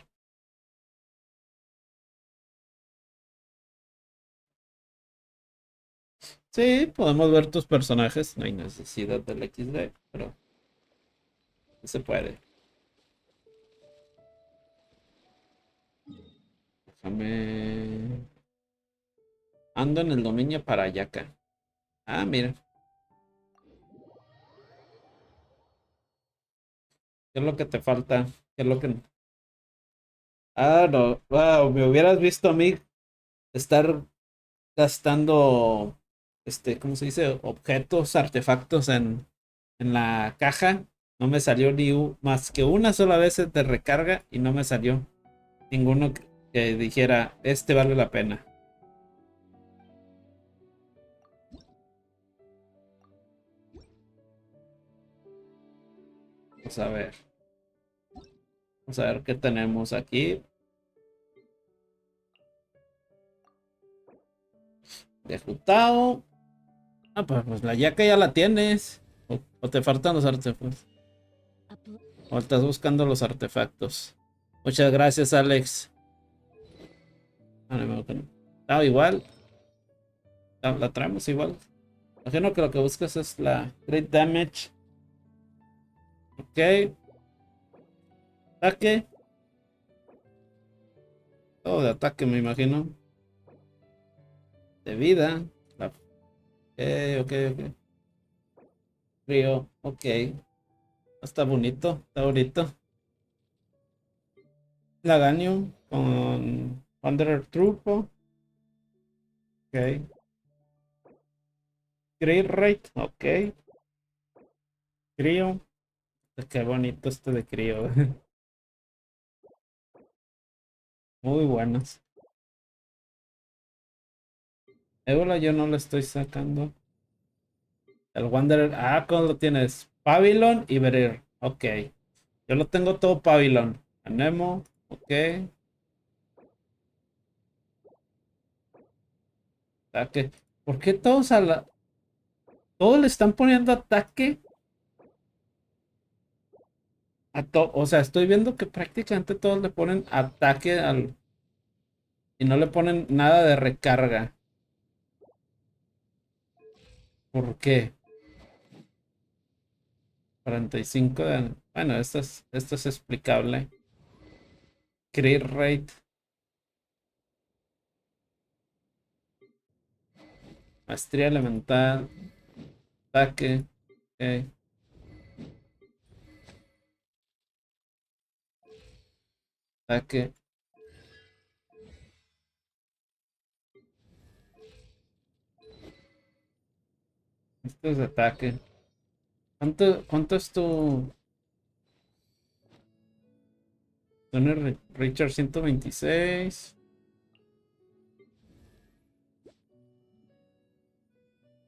Sí, podemos ver tus personajes. No hay necesidad del XD, pero sí se puede. Déjame. Ando en el dominio para Yaka. Ah, mira. ¿Qué es lo que te falta? ¿Qué es lo que... Ah, no. Wow, me hubieras visto a mí estar gastando, ¿cómo se dice? Objetos, artefactos en la caja. No me salió más que una sola vez de recarga y no me salió ninguno que dijera, este vale la pena. Vamos a ver. Vamos a ver qué tenemos aquí. Ejecutado. Ah, pues la yaca ya la tienes. O te faltan los artefactos. O estás buscando los artefactos. Muchas gracias, Alex. Ah, no, igual. La traemos igual. Imagino que lo que buscas es la Great Damage. Ok. Ataque. Todo de ataque, me imagino. De vida. Ok, ok, ok. Frío, ok. Está bonito, está bonito. Laganio con Wanderer Trupo. Ok. Great Rate, ok. Crío. Qué bonito este de crío. Muy buenos. Ébola yo no lo estoy sacando. El Wanderer. Ah, ¿cómo lo tienes? Pavilion y Berir. Ok. Yo lo tengo todo Pavilion. Anemo. Ok. Ataque. ¿Por qué todos a la... todos le están poniendo ataque? O sea, estoy viendo que prácticamente todos le ponen ataque al... y no le ponen nada de recarga. ¿Por qué? 45 de... Bueno, esto es explicable. Crit rate. Maestría elemental. Ataque. Ok. Ataque. Esto es de ataque. ¿Cuánto es tu... Tony Richard 126?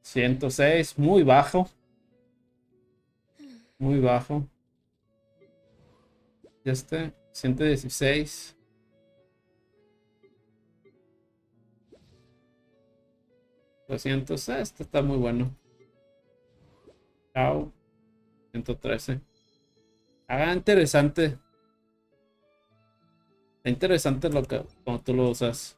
106. Muy bajo. Muy bajo. Y este, 116. 200. Este está muy bueno. Chao. 113. Ah, interesante. Está interesante lo que, como tú lo usas.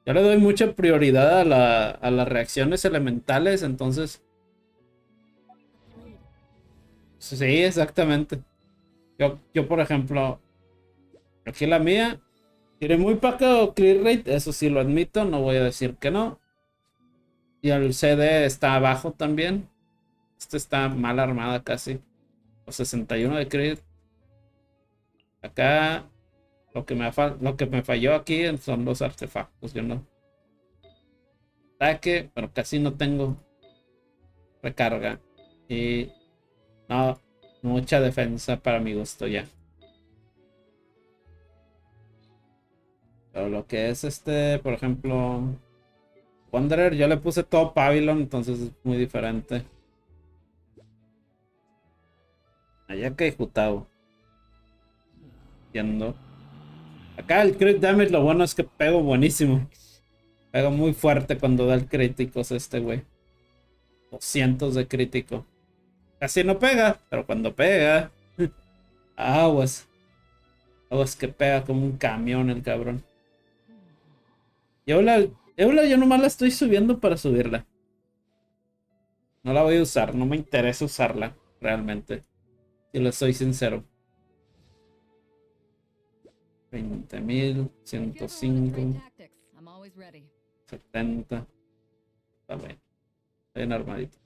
Yo le doy mucha prioridad a las reacciones elementales, entonces. Sí, exactamente. Yo por ejemplo, aquí la mía tiene muy poco clear rate, eso sí lo admito, no voy a decir que no. Y el CD está abajo también. Este está mal armada casi. Los 61 de crit. Acá lo que me falló aquí son los artefactos. Yo no. Ataque, pero casi no tengo recarga. Y no, mucha defensa para mi gusto ya. Pero lo que es este, por ejemplo, Wanderer, yo le puse todo Pavilion, entonces es muy diferente. Allá que Jutao. Entiendo. Acá el crit damage, lo bueno es que pego buenísimo. Pego muy fuerte cuando da el crítico este güey. 200 de crítico. Casi no pega, pero cuando pega. Aguas. Aguas que pega como un camión el cabrón. Y Eula yo nomás la estoy subiendo para subirla. No la voy a usar, no me interesa usarla, realmente. Si le soy sincero. 20.000, If you're the one with the 105, great tactics, I'm always ready. 70. Está bien. Bien armadito.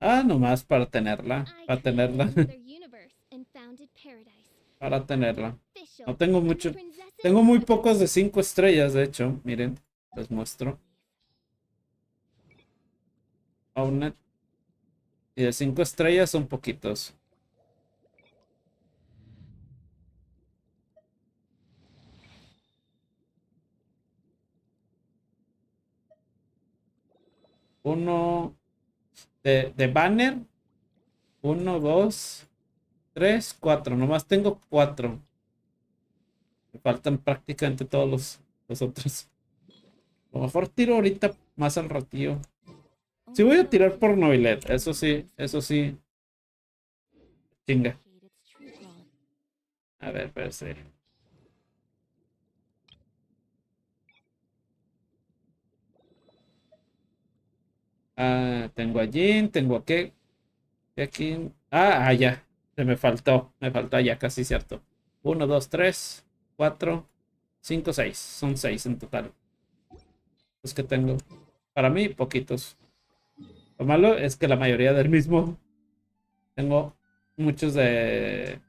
Ah, nomás para tenerla. I Para created tenerla. another universe and founded paradise. Para tenerla. Official. No tengo I'm the mucho. princess of Tengo muy paradise. pocos de 5 estrellas, de hecho. Miren, les muestro. Aunet. Y de 5 estrellas son poquitos. Uno de banner. Uno, dos, tres, cuatro. Nomás tengo 4. Me faltan prácticamente todos los otros. A lo mejor tiro ahorita más al ratillo. Sí voy Only a those tirar who por seek Novelet. truth Eso sí. Chinga. indicate its true quality. A ver, espérate. Ah, tengo a Jin, tengo a qué. Aquí. Ya. Se me faltó. Me faltó ya, casi cierto. Uno, dos, tres, cuatro. 5 o 6. Son 6 en total. Los que tengo. Para mí, poquitos. Lo malo es que la mayoría del mismo. Tengo muchos de...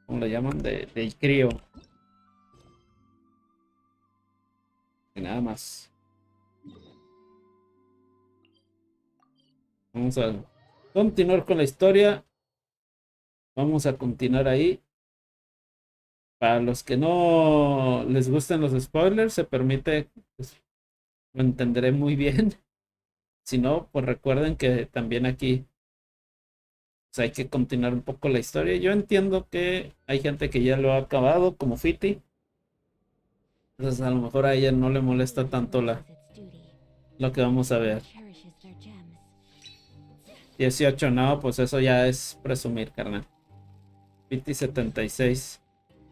¿Cómo le llaman? De crío. Y nada más. Vamos a continuar con la historia. Vamos a continuar ahí. Para los que no les gusten los spoilers, se permite, pues, lo entenderé muy bien. Si no, pues recuerden que también aquí pues, hay que continuar un poco la historia. Yo entiendo que hay gente que ya lo ha acabado, como Fiti. Entonces a lo mejor a ella no le molesta tanto lo que vamos a ver. 18, no, pues eso ya es presumir, carnal. Piti 76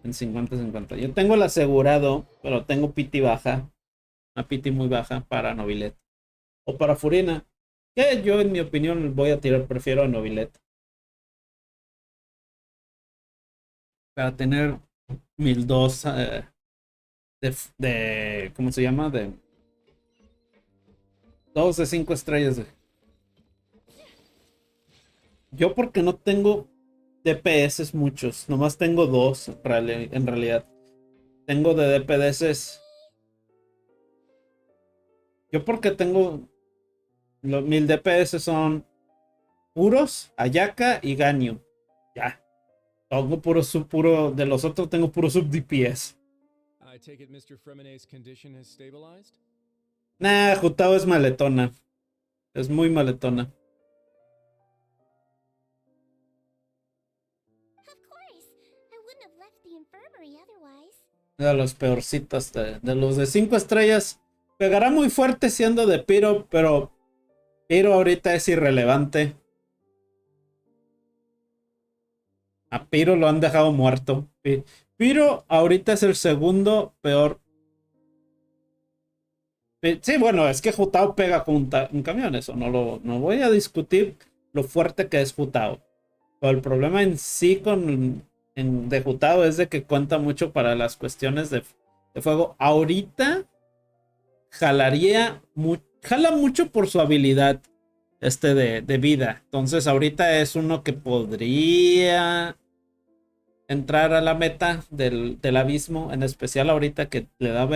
en 50-50. Yo tengo el asegurado, pero tengo Piti baja. Una Piti muy baja para Nobilet. O para Furina. Que yo, en mi opinión, voy a tirar, prefiero a Nobilet. Para tener 1002 ¿cómo se llama? De 2 de 5 estrellas. Yo porque no tengo DPS muchos, nomás tengo 2 en realidad. Tengo de DPS. Yo porque tengo los 1000 DPS son puros, Ayaka y Ganyu. Ya. Tengo puro de los otros tengo puro sub DPS. I take it Mr. Fremenay's condition has stabilized? Nah, Jutao es maletona. Es muy maletona. Of course. I wouldn't have left the infirmary otherwise. De los peorcitos de los de 5 estrellas. Pegará muy fuerte siendo de Piro, pero Piro ahorita es irrelevante. A Piro lo han dejado muerto. Piro ahorita es el segundo peor. Sí, bueno, es que Jutao pega con un camión. Eso no voy a discutir lo fuerte que es Jutao. Pero el problema en sí de Jutao es de que cuenta mucho para las cuestiones de fuego. Ahorita jala mucho por su habilidad de vida. Entonces ahorita es uno que podría entrar a la meta del abismo, en especial ahorita que le da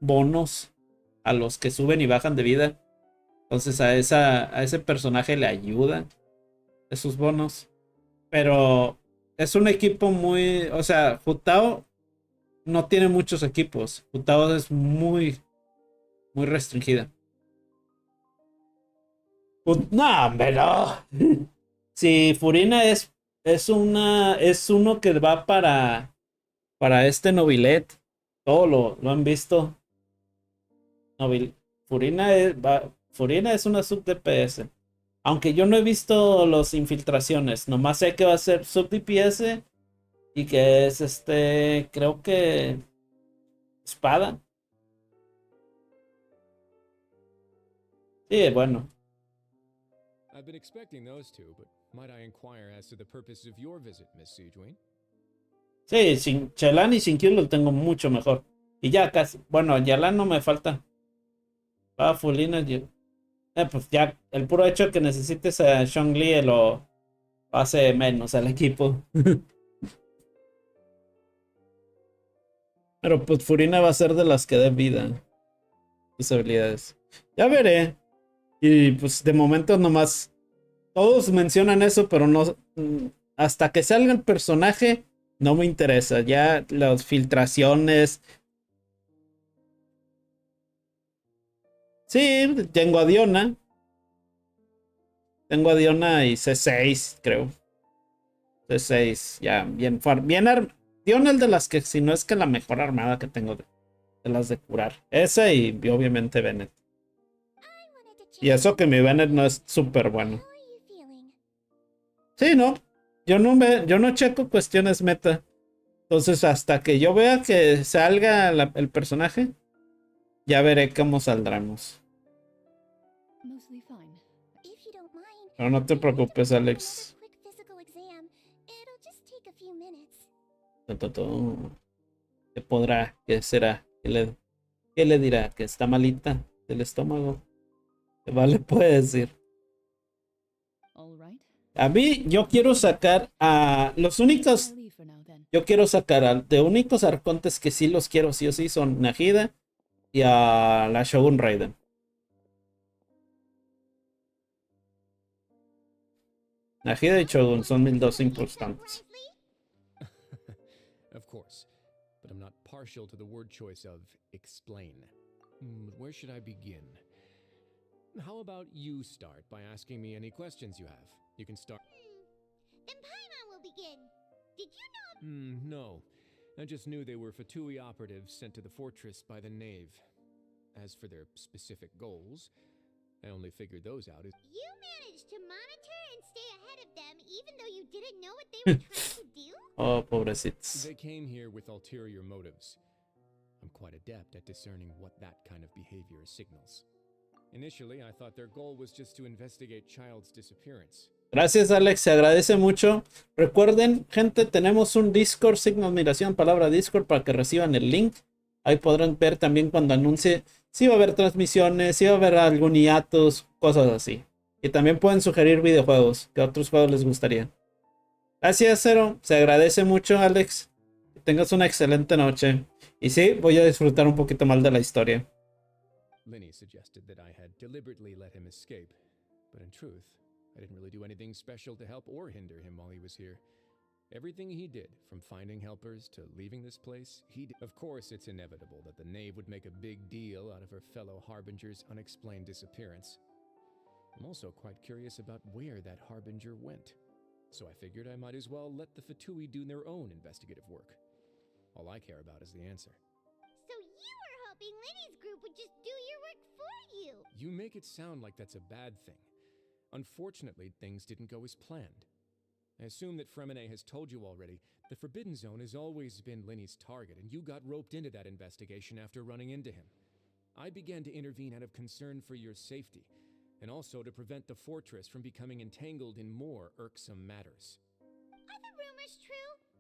bonos a los que suben y bajan de vida. Entonces a ese personaje le ayudan esos bonos. Pero es un equipo muy... O sea, Jutao no tiene muchos equipos. Jutao es muy restringida. No, hombre, no. Si Furina es uno que va para este Nobilet. Todo lo han visto. Furina es una sub DPS. Aunque yo no he visto los infiltraciones. Nomás sé que va a ser sub DPS. Y que es creo que espada. Sí, bueno. I've been expecting those two, but might I inquire as to the purpose of your visit, Miss Siegewin? Sí, sin Chelan y sin Q lo tengo mucho mejor. Y ya casi. Bueno, Yalan no me falta. Fulina. Pues ya, el puro hecho de que necesites a Zhongli lo hace menos al equipo. Pero pues Furina va a ser de las que dé vida. Sus habilidades. Ya veré. Y pues de momento nomás. Todos mencionan eso, pero no. Hasta que salga el personaje, no me interesa. Ya las filtraciones. Sí, tengo a Diona. Tengo a Diona y C6, creo. C6, ya, bien Diona es de las que, si no es que la mejor armada que tengo de las de curar. Esa y obviamente Bennett. Y eso que mi Bennett no es súper bueno. Sí, no. Yo no checo cuestiones meta. Entonces, hasta que yo vea que salga el personaje, ya veré cómo saldremos. Pero no te preocupes, Alex. ¿Qué podrá? ¿Qué será? ¿Qué le dirá? ¿Que está malita del estómago? ¿Qué más le puede decir? All right. A mí, yo quiero sacar a los únicos. I'll leave for now then. Yo quiero sacar a de únicos arcontes que sí los quiero, sí o sí, son Nahida y a la Shogun Raiden. Nahida y Shogun son mis dos importantes. Of course, but I'm not partial to the word choice of explain. Where should I begin? How about you start by asking me any questions you have? You can start. Then Paimon will begin. Did you know? No. I just knew they were Fatui operatives sent to the fortress by the Knave. As for their specific goals, I only figured those out as. You managed to monitor and stay ahead of them even though you didn't know what they were trying to do? Oh, pobrecitos. They came here with ulterior motives. I'm quite adept at discerning what that kind of behavior signals. Initially, I thought their goal was just to investigate Child's disappearance. Gracias, Alex, se agradece mucho. Recuerden, gente, tenemos un Discord, signo de admiración, palabra Discord, para que reciban el link. Ahí podrán ver también cuando anuncie si va a haber transmisiones, si va a haber algún hiatus, cosas así. Y también pueden sugerir videojuegos, que otros juegos les gustaría. Gracias, Zero, se agradece mucho, Alex. Que tengas una excelente noche. Y sí, voy a disfrutar un poquito más de la historia. Linny suggested that I had deliberately let him escape, but in truth, I didn't really do anything special to help or hinder him while he was here. Everything he did, from finding helpers to leaving this place, he did. Of course, it's inevitable that the Knave would make a big deal out of her fellow Harbinger's unexplained disappearance. I'm also quite curious about where that Harbinger went, so I figured I might as well let the Fatui do their own investigative work. All I care about is the answer. So you were hoping Linny's group would just do your work for you. You make it sound like that's a bad thing. Unfortunately, things didn't go as planned. I assume that Fremine has told you already, the Forbidden Zone has always been Linny's target, and you got roped into that investigation after running into him. I began to intervene out of concern for your safety, and also to prevent the fortress from becoming entangled in more irksome matters. Are the rumors true?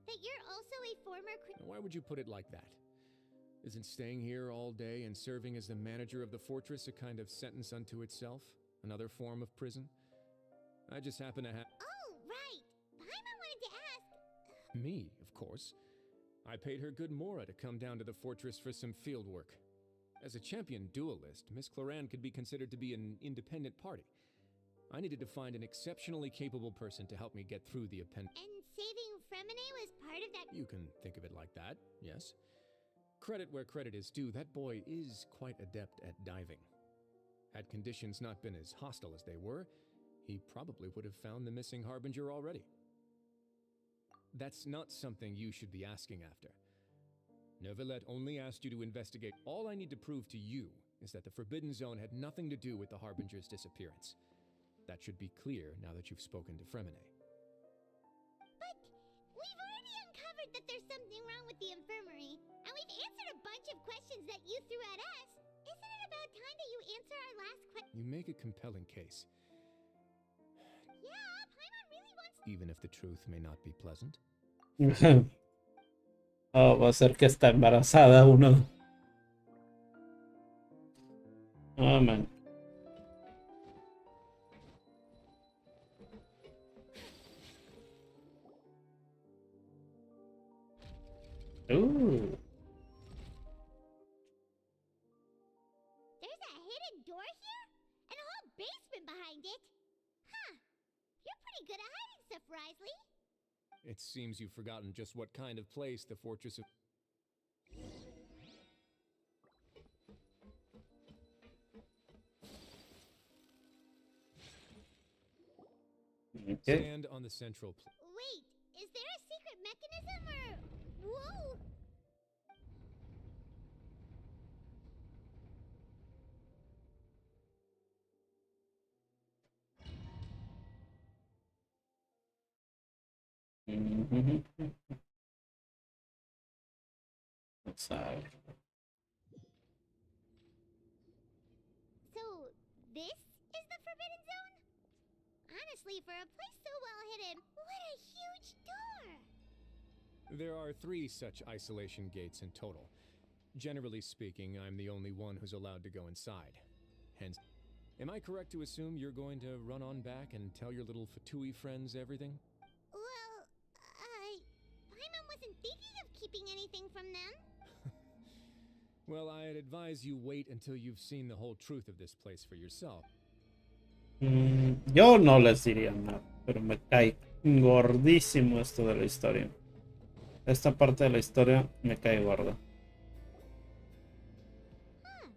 That you're also a former Why would you put it like that? Isn't staying here all day and serving as the manager of the fortress a kind of sentence unto itself? Another form of prison? I just happen to have... Oh, right. Paimon wanted to ask... Me, of course. I paid her good mora to come down to the fortress for some field work. As a champion duelist, Miss Cloran could be considered to be an independent party. I needed to find an exceptionally capable person to help me get through the append... And saving Fremine was part of that... You can think of it like that, yes. Credit where credit is due, that boy is quite adept at diving. Had conditions not been as hostile as they were, he probably would have found the missing Harbinger already. That's not something you should be asking after. Neuvillette only asked you to investigate. All I need to prove to you is that the Forbidden Zone had nothing to do with the Harbinger's disappearance. That should be clear now that you've spoken to Fremine. But we've already uncovered that there's something wrong with the infirmary, and we've answered a bunch of questions that you threw at us. Isn't it about time that you answer our last question? You make a compelling case, Yeah, Paimon really wants... even if the truth may not be pleasant. Oh, va a ser que está embarazada uno. Oh, man. Ooh. There's a hidden door here? And a whole basement behind it? Huh. You're pretty good at hiding stuff, Risley. It seems you've forgotten just what kind of place the Fortress of... Okay. Stand on the central... Wait, is there a secret mechanism or... Whoa! Vamos a ver. So, this is the Forbidden Zone? Honestly, for a place so well hidden, what a huge door! There are 3 such isolation gates in total. Generally speaking, I'm the only one who's allowed to go inside. Hence, am I correct to assume you're going to run on back and tell your little Fatui friends everything? Well, Paimon wasn't thinking of keeping anything from them. Well, I'd advise you wait until you've seen the whole truth of this place for yourself. Yo no les diría nada, pero me cae gordísimo esto de la historia. Esta parte de la historia me cae gorda. Huh.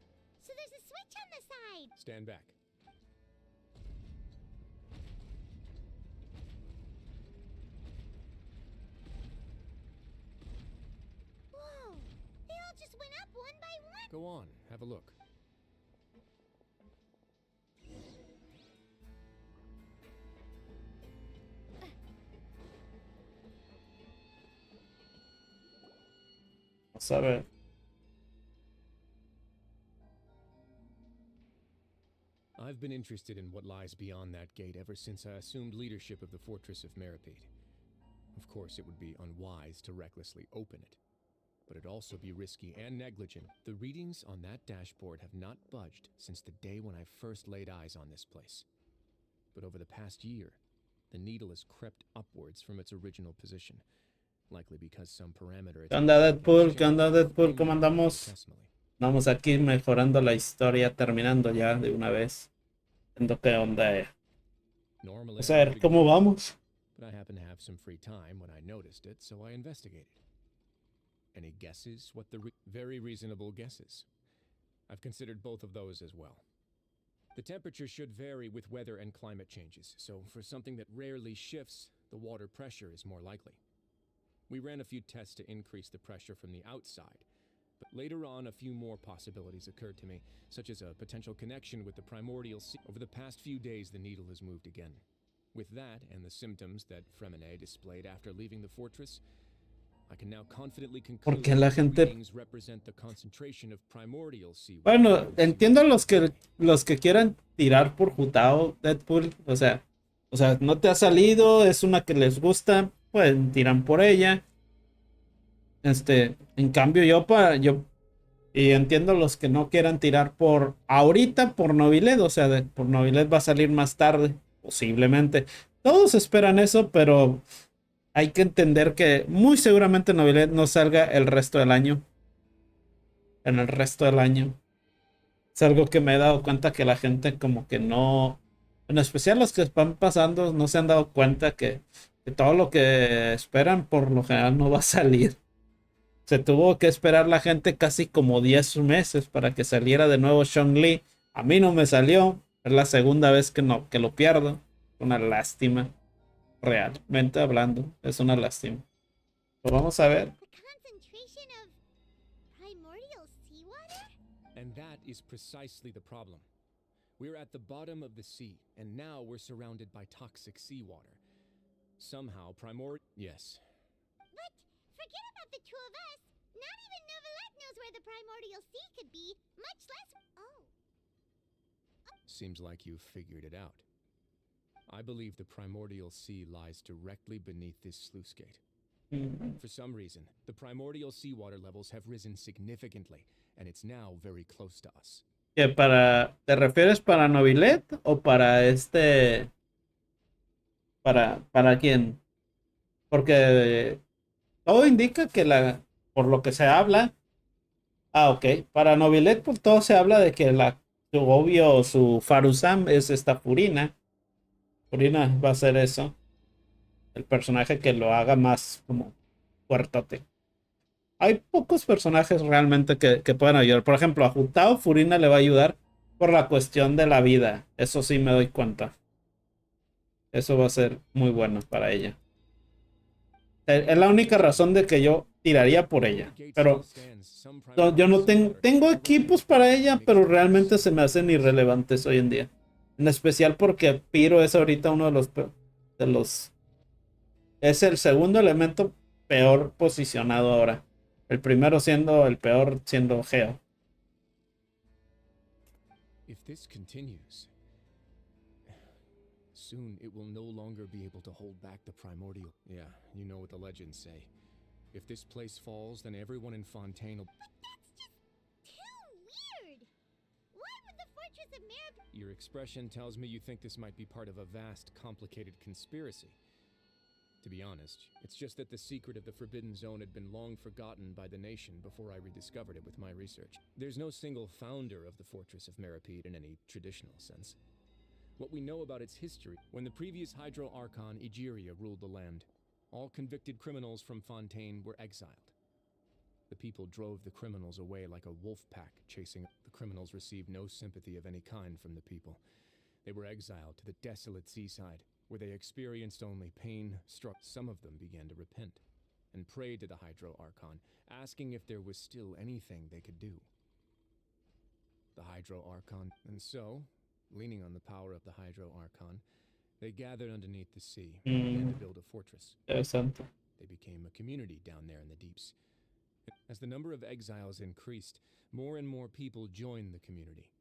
So there's a switch on the side. Stand back. Whoa. They all just went up one by one. Go on, have a look. Vamos a ver. I've been interested in what lies beyond that gate ever since I assumed leadership of the Fortress of Meripede. Of course, it would be unwise to recklessly open it, but it'd also be risky and negligent. The readings on that dashboard have not budged since the day when I first laid eyes on this place. But over the past year, the needle has crept upwards from its original position, likely because some parameter... ¿Qué onda, Deadpool? ¿Qué onda, Deadpool? ¿Cómo andamos? Vamos aquí mejorando la historia, terminando ya de una vez. Viendo qué onda es. Vamos a ver cómo vamos. But I happened to have some free time when I noticed it, so I investigated. Any guesses what the very reasonable guesses? I've considered both of those as well. The temperature should vary with weather and climate changes, so for something that rarely shifts, the water pressure is more likely. We ran a few tests to increase the pressure from the outside, but later on a few more possibilities occurred to me, such as a potential connection with the primordial sea. Over the past few days, the needle has moved again. With that and the symptoms that Fremine displayed after leaving the fortress, I can now confidently conclude Porque la that gente... readings represent the concentration of primordial sea. Bueno, entiendo los que quieran tirar por Jutao, Deadpool. O sea, no te ha salido, es una que les gusta, pueden tirar por ella. En cambio yo y entiendo los que no quieran tirar por ahorita por Novilet, o sea, por Novilet va a salir más tarde, posiblemente. Todos esperan eso, pero hay que entender que muy seguramente Novilet no salga el resto del año. En el resto del año. Es algo que me he dado cuenta que la gente como que no, en especial los que están pasando, no se han dado cuenta que todo lo que esperan por lo general no va a salir. Se tuvo que esperar la gente casi como 10 meses para que saliera de nuevo Zhongli. A mí no me salió. Es la segunda vez que lo pierdo. Una lástima. Realmente hablando, es una lástima. Pues vamos a ver. And that is precisely the problem. We're at the bottom of the sea, and now we're surrounded by toxic seawater. Somehow, Yes. What? Forget about the two of us. Not even Novelet knows where the primordial sea could be, much less... Oh. Seems like you've figured it out. I believe the primordial sea lies directly beneath this sluice gate. For some reason, the primordial seawater levels have risen significantly, and it's now very close to us. ¿Te refieres para Novilet o para ¿Para quién? Porque todo indica que por lo que se habla... ok. Para Novilet, pues todo se habla de que su obvio o su Farusam es esta Furina. Furina va a ser eso. El personaje que lo haga más como fuertote. Hay pocos personajes realmente que puedan ayudar. Por ejemplo, a Jutao, Furina le va a ayudar por la cuestión de la vida. Eso sí me doy cuenta. Eso va a ser muy bueno para ella. Es la única razón de que yo tiraría por ella. Pero yo no tengo equipos para ella, pero realmente se me hacen irrelevantes hoy en día. En especial porque Pyro es ahorita uno de los... Es el segundo elemento peor posicionado ahora. El primero siendo el peor siendo Geo. If this continues, soon it will no longer be able to hold back the primordial. Yeah, you know what the legends say. If this place falls, then everyone in Fontaine will... But that's just too weird! Why would the Fortress of Marib... Your expression tells me you think this might be part of a vast, complicated conspiracy. To be honest, it's just that the secret of the Forbidden Zone had been long forgotten by the nation before I rediscovered it with my research. There's no single founder of the Fortress of Maripede in any traditional sense. What we know about its history, when the previous Hydro Archon Egeria ruled the land, all convicted criminals from Fontaine were exiled. The people drove the criminals away like a wolf pack chasing. The criminals received no sympathy of any kind from the people. They were exiled to the desolate seaside, where they experienced only pain. Some of them began to repent and prayed to the Hydro Archon, asking if there was still anything they could do. The Hydro Archon, and so, leaning on the power of the Hydro Archon, they gathered underneath the sea and began to build a fortress. Interesante. They became a community down there in the deeps. As the number of exiles increased, more and more people joined the community.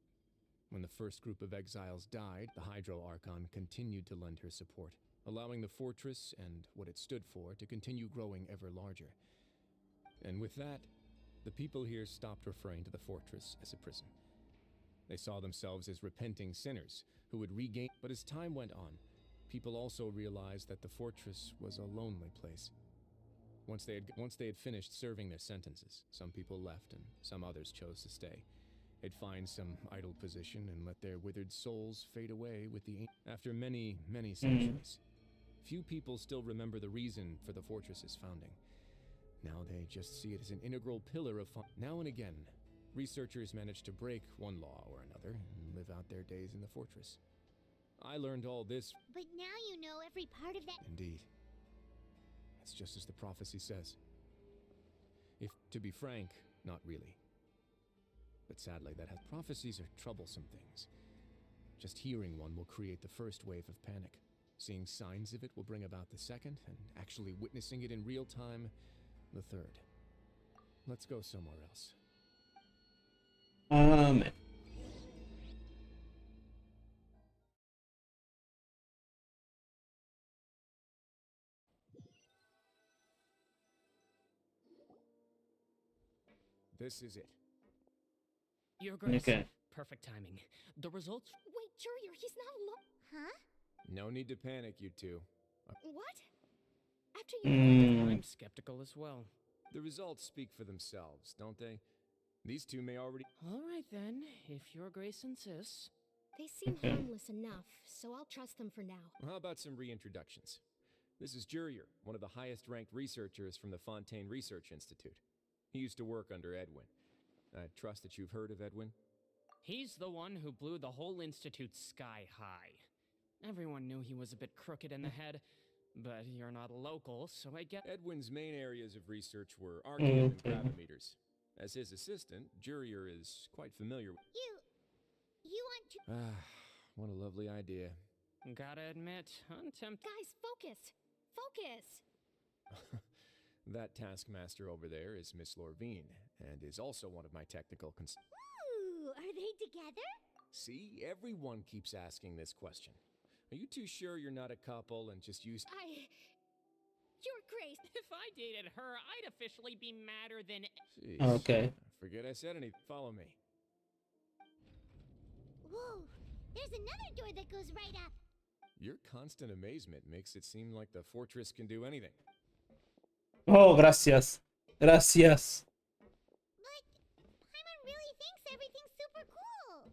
When the first group of exiles died, the Hydro Archon continued to lend her support, allowing the fortress and what it stood for to continue growing ever larger. And with that, the people here stopped referring to the fortress as a prison. They saw themselves as repenting sinners who would regain. But as time went on, people also realized that the fortress was a lonely place. Once they had finished serving their sentences, some people left and some others chose to stay. They'd find some idle position and let their withered souls fade away with the... After many, many centuries, few people still remember the reason for the fortress's founding. Now they just see it as an integral pillar of fun. Now and again, researchers manage to break one law or another and live out their days in the fortress. I learned all this... But now you know every part of that... Indeed. It's just as the prophecy says. If, to be frank, not really. But sadly, prophecies are troublesome things. Just hearing one will create the first wave of panic. Seeing signs of it will bring about the second, and actually witnessing it in real time, the third. Let's go somewhere else. Amén. This is it. Your Grace. Okay. Perfect timing. The results... Wait, Jurier, he's not alone. Huh? No need to panic, you two. What? After you... I'm skeptical as well. The results speak for themselves, don't they? These two may already... All right then, if Your Grace insists. They seem harmless enough, so I'll trust them for now. How about some reintroductions? This is Jurier, one of the highest-ranked researchers from the Fontaine Research Institute. He used to work under Edwin. I trust that you've heard of Edwin? He's the one who blew the whole institute sky high. Everyone knew he was a bit crooked in the head, but you're not a local, so I get... Edwin's main areas of research were arcane and gravimeters. As his assistant, Jurier is quite familiar with... You want to... Ah, what a lovely idea. Gotta admit, Guys, focus! Focus! That taskmaster over there is Miss Lorvine, and is also one of my technical Ooh, are they together? See, everyone keeps asking this question. Are you too sure you're not a couple and just use... Your Grace! If I dated her, I'd officially be madder than... Jeez. Okay. Forget I said anything. Follow me. Whoa, there's another door that goes right up. Your constant amazement makes it seem like the fortress can do anything. Oh, gracias. Gracias. But Paimon really thinks everything's super cool.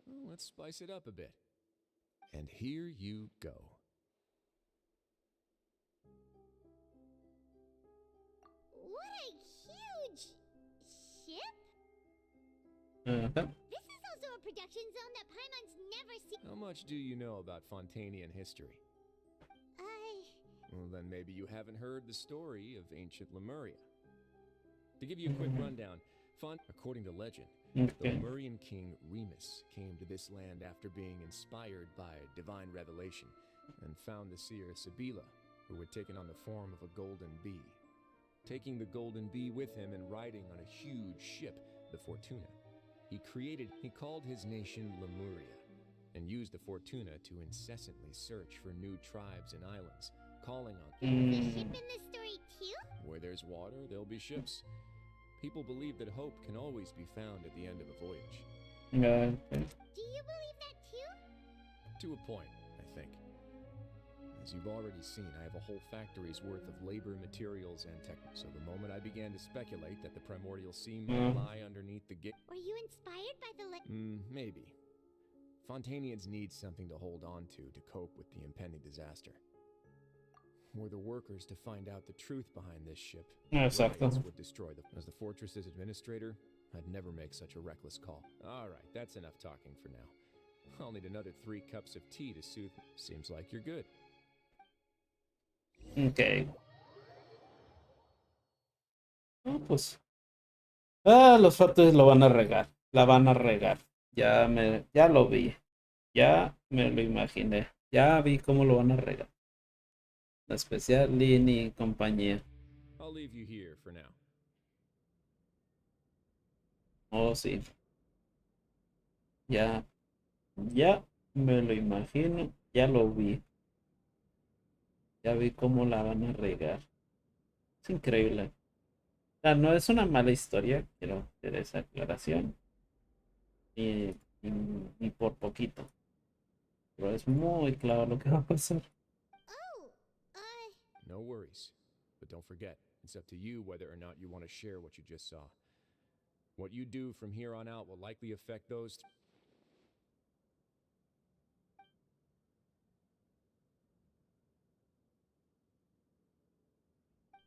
Well, let's spice it up a bit. And here you go. What a huge ship? Ajá. This is also a production zone that Paimon's never seen. How much do you know about Fontanian history? Well, then maybe you haven't heard the story of ancient Lemuria. To give you a quick rundown, according to legend, the Okay. Lemurian king Remus came to this land after being inspired by divine revelation and found the seer Sibila, who had taken on the form of a golden bee. Taking the golden bee with him and riding on a huge ship, the Fortuna, he called his nation Lemuria, and used the Fortuna to incessantly search for new tribes and islands, calling on The Mm, ship in this story too? where there's water, there'll be ships. People believe that hope can always be found at the end of a voyage. ok. Do you believe that too? To a point, I think. As you've already seen, I have a whole factory's worth of labor, materials, and tech. So the moment I began to speculate that the primordial sea might lie underneath the gate, Were you inspired by the maybe. Fontanians need something to hold on to cope with the impending disaster. Were the workers to find out the truth behind this ship, Exacto. riots would destroy them. As the fortress's administrator, I'd never make such a reckless call. All right, that's enough talking for now. I'll need another 3 cups of tea to soothe. Seems like you're good. Ok. No, pues. Ah, los fatos lo van a regar. La van a regar. Ya lo vi. Ya me lo imaginé. Ya vi cómo lo van a regar. La especial Lini y compañía. I'll leave you here for now. Oh, sí. Ya me lo imagino. Ya lo vi. Ya vi cómo la van a regar. Es increíble. O sea, no es una mala historia. Quiero hacer esa aclaración. Ni por poquito. Pero es muy claro lo que va a pasar. Oh, No worries. But don't forget, it's up to you whether or not you want to share what you just saw. What you do from here on out will likely affect those.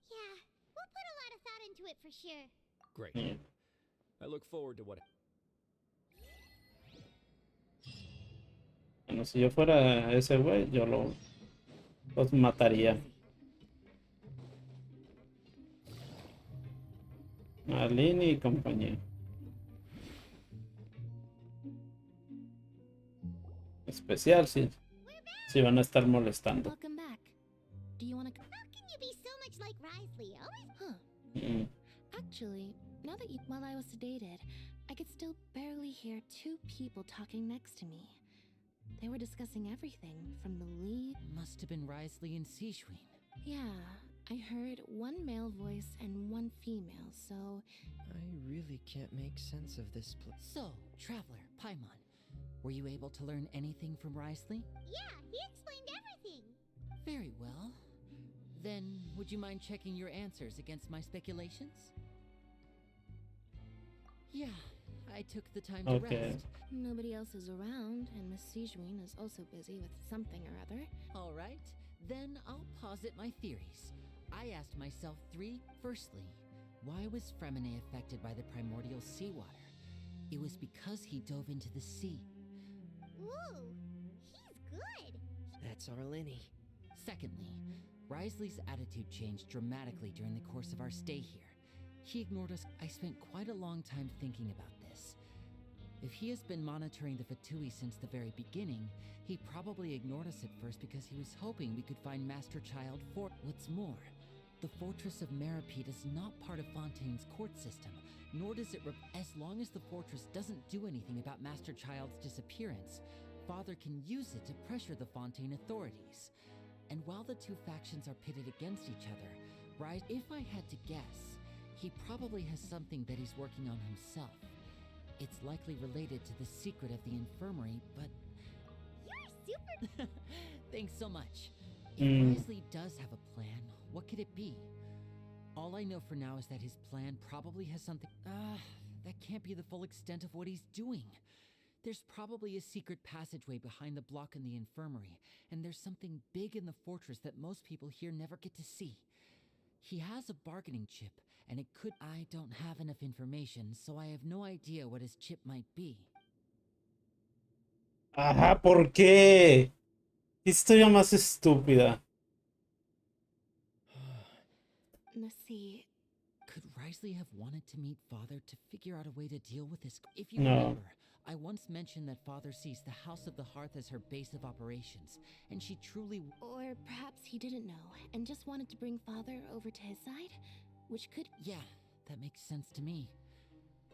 yeah. We'll put a lot of thought into it for sure. Great. Mm. I look forward to what. Bueno, si yo fuera ese güey, los mataría. A Lini y compañía. Especial si van a estar molestando. Welcome back. Do you want to? How can you be so much like Risley? Always. Huh. Mm. Actually, now that while I was sedated, I could still barely hear 2 people talking next to me. They were discussing everything from the lead. Must have been Risley and Sishwin. Yeah, I heard 1 male voice and 1 female, so. I really can't make sense of this place. So, Traveler, Paimon, were you able to learn anything from Risley? Yeah, he explained everything. Very well. Then, would you mind checking your answers against my speculations? Yeah, I took the time to Okay. rest. Nobody else is around, and Miss Sijwin is also busy with something or other. All right, then I'll posit my theories. I asked myself 3. Firstly, why was Fremine affected by the primordial seawater? It was because he dove into the sea. Ooh, he's good. That's our Lenny. Secondly, Risley's attitude changed dramatically during the course of our stay here. He ignored us. I spent quite a long time thinking about this. If he has been monitoring the Fatui since the very beginning, he probably ignored us at first because he was hoping we could find Master Child Fort. What's more, the Fortress of Meripede is not part of Fontaine's court system, nor does it as long as the fortress doesn't do anything about Master Child's disappearance, Father can use it to pressure the Fontaine authorities. And while the 2 factions are pitted against each other, if I had to guess, he probably has something that he's working on himself. It's likely related to the secret of the infirmary, but... You're super. Thanks so much. If Risley does have a plan, what could it be? All I know for now is that his plan probably has something... that can't be the full extent of what he's doing. There's probably a secret passageway behind the block in the infirmary, and there's something big in the fortress that most people here never get to see. He has a bargaining chip, and it could... I don't have enough information, so I have no idea what his chip might be. Ajá, ¿por qué? ¿Qué historia más estúpida? Let's see. Could Risley have wanted to meet Father to figure out a way to deal with this? If you No. remember, I once mentioned that Father sees the House of the Hearth as her base of operations, and she truly... Or perhaps he didn't know and just wanted to bring Father over to his side, which could. Yeah, that makes sense to me.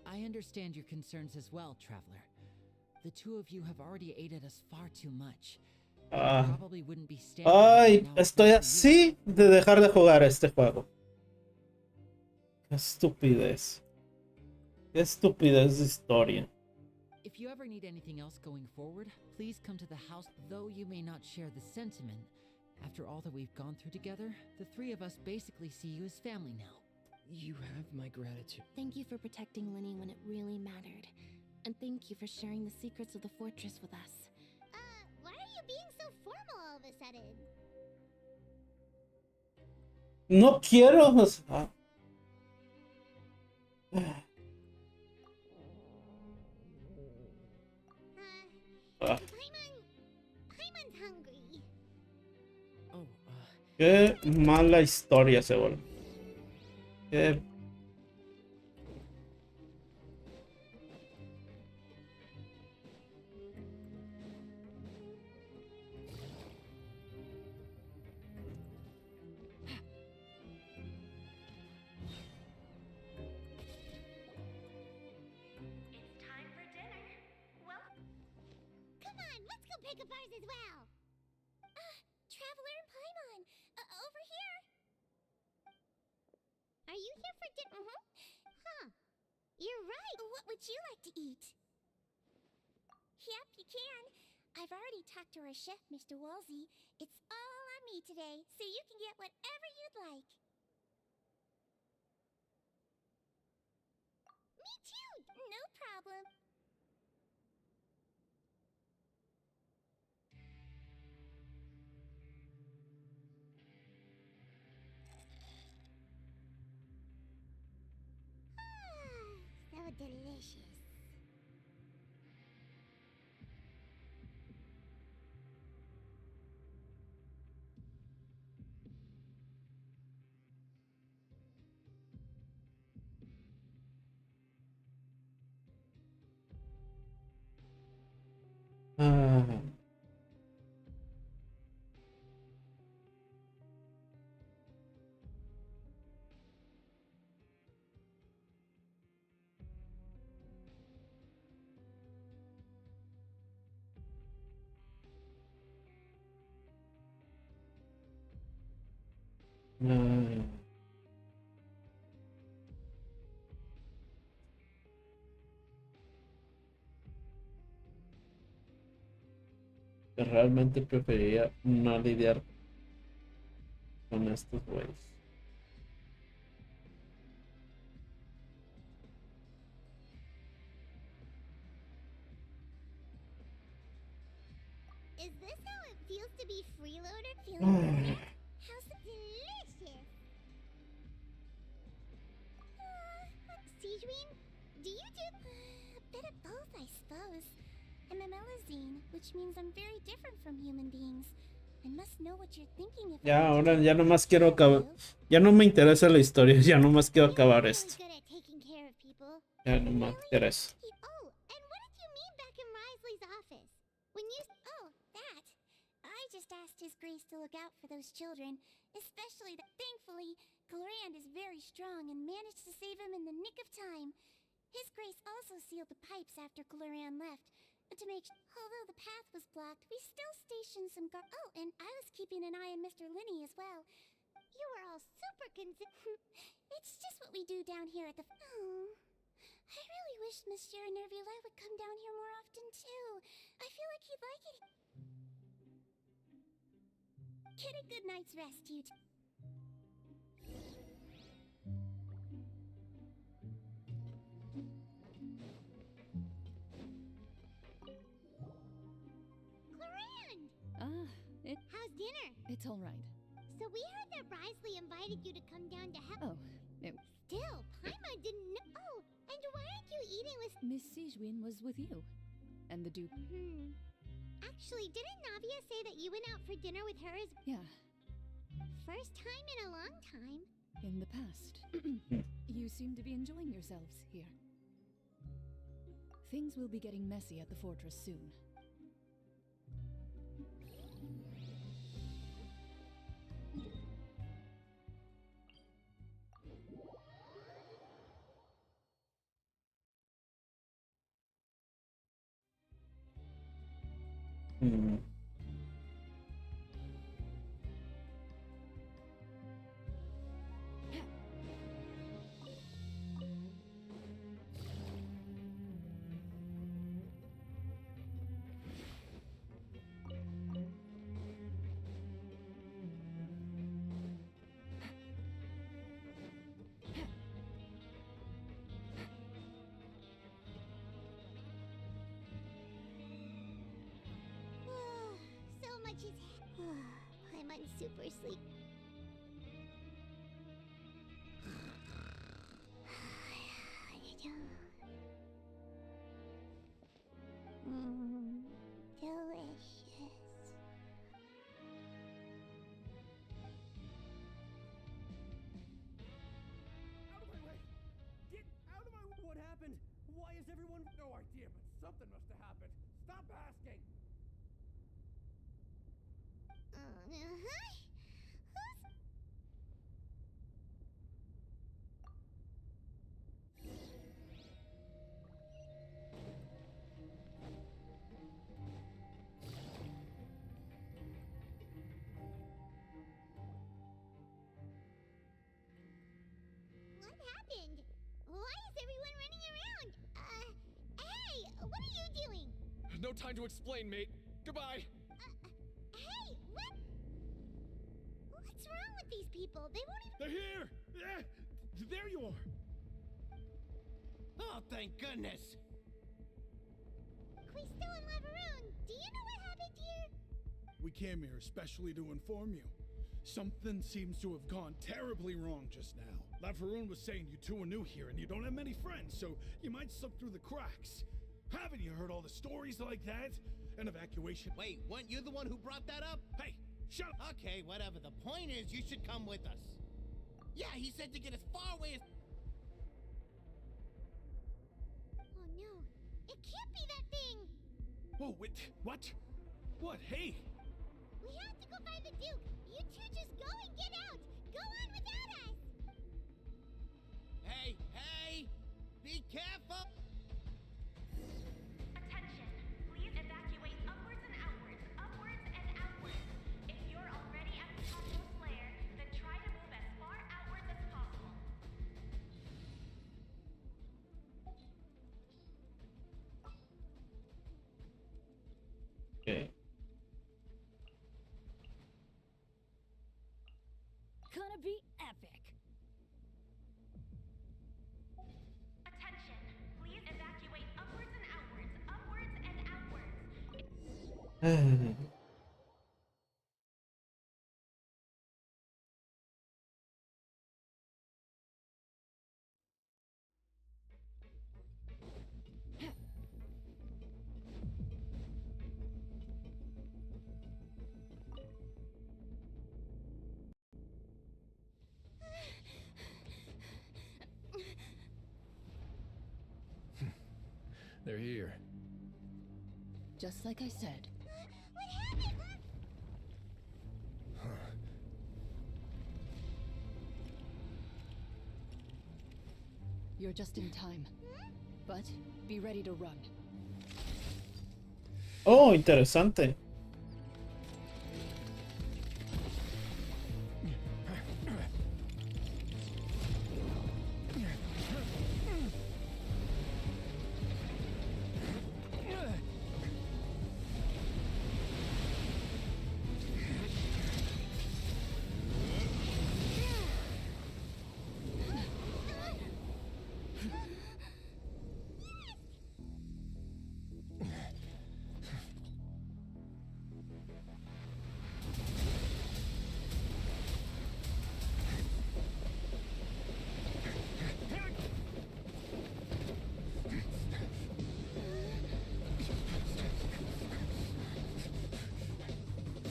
I understand your concerns as well, Traveler. The two of you have already aided us far too much. Ah. Probably wouldn't be standing Ay, here now if estoy not for you. así de dejar de jugar este juego. Qué estupidez. Qué estupidez de historia. If you ever need anything else going forward, please come to the house. Though you may not share the sentiment, after all that we've gone through together, the three of us basically see you as family now. You have my gratitude. Thank you for protecting Lenny when it really mattered. And thank you for sharing the secrets of the fortress with us. Why are you being so formal all of a sudden? No quiero. O sea, Paimon's hungry. Oh, qué mala historia se vuelve. Qué... Come on, let's go pick up ours as well. Traveler and Paimon, over here. Are you here for dinner? Huh. You're right. What would you like to eat? Yep, you can. I've already talked to our chef, Mr. Wolsey. It's all on me today, so you can get whatever you'd like. Me too. No problem. So delicious. Ah. Ah. Realmente preferiría no lidiar con estos güeyes. Is this how it feels to be freeloader? Feeling good? How's the delicious? Sijween, do you do a bit of both, I suppose? I'm a Melazine, which means I'm very different from human beings. I must know what you're thinking if Ya, I want to ahora do ya what nomás I quiero tell acabar. you. Ya no me interesa la historia, ya nomás quiero You're acabar really esto. good at taking care of people. Ya nomás interesa. Oh, and what did you mean back in Risley's office? When you... Oh, that. I just asked His Grace to look out for those children, especially that... Thankfully, Glorand is very strong and managed to save him in the nick of time. His Grace also sealed the pipes after Glorand left. To make... Although the path was blocked, we still stationed some guard... Oh, and I was keeping an eye on Mr. Linney as well. You were all super It's just what we do down here at the... Oh... I really wish Monsieur Nerville would come down here more often, too. I feel like he'd like it. Get a good night's rest, you two. Cloran! How's dinner? It's all right. So we heard that Risley invited you to come down to help. Oh, it, Still, Paimon didn't know. Oh, and why aren't you eating with... Miss Sijwin was with you. And the Duke. Actually, didn't Navia say that you went out for dinner with her as... Yeah, First time in a long time. in the past. You seem to be enjoying yourselves here. Things will be getting messy at the fortress soon. Mm. So much is. I'm on super sleep. Delicious. Out of my way! Get out of my way! What happened? Why is everyone... No idea, but something must have happened. Stop asking! What happened? Why is everyone running around? Hey, what are you doing? No time to explain, mate. Goodbye. Hey, what? What's wrong with these people? They won't even. They're here! Yeah! There you are! Oh, thank goodness! Quisto and Lavaroon, do you know what happened here? We came here especially to inform you. Something seems to have gone terribly wrong just now. Lavaroon was saying you two are new here and you don't have many friends, so you might slip through the cracks. Haven't you heard all the stories like that? An evacuation... Wait, weren't you the one who brought that up? Hey, shut up! Okay, whatever. The point is, you should come with us. Yeah, he said to get as far away as... Oh no, it can't be that thing! Oh, wait, what? What? Hey! We have to go find the Duke! You two just go and get out! Go on without us! Hey, hey! Be careful! Attention! Please evacuate upwards and outwards, upwards and outwards. If you're already at the topmost layer, then try to move as far outwards as possible. Okay. Gonna be epic. Attention! Please evacuate upwards and outwards, upwards and outwards. They're here. Just like I said. What happened? You're just in time. But be ready to run. Oh, interesante.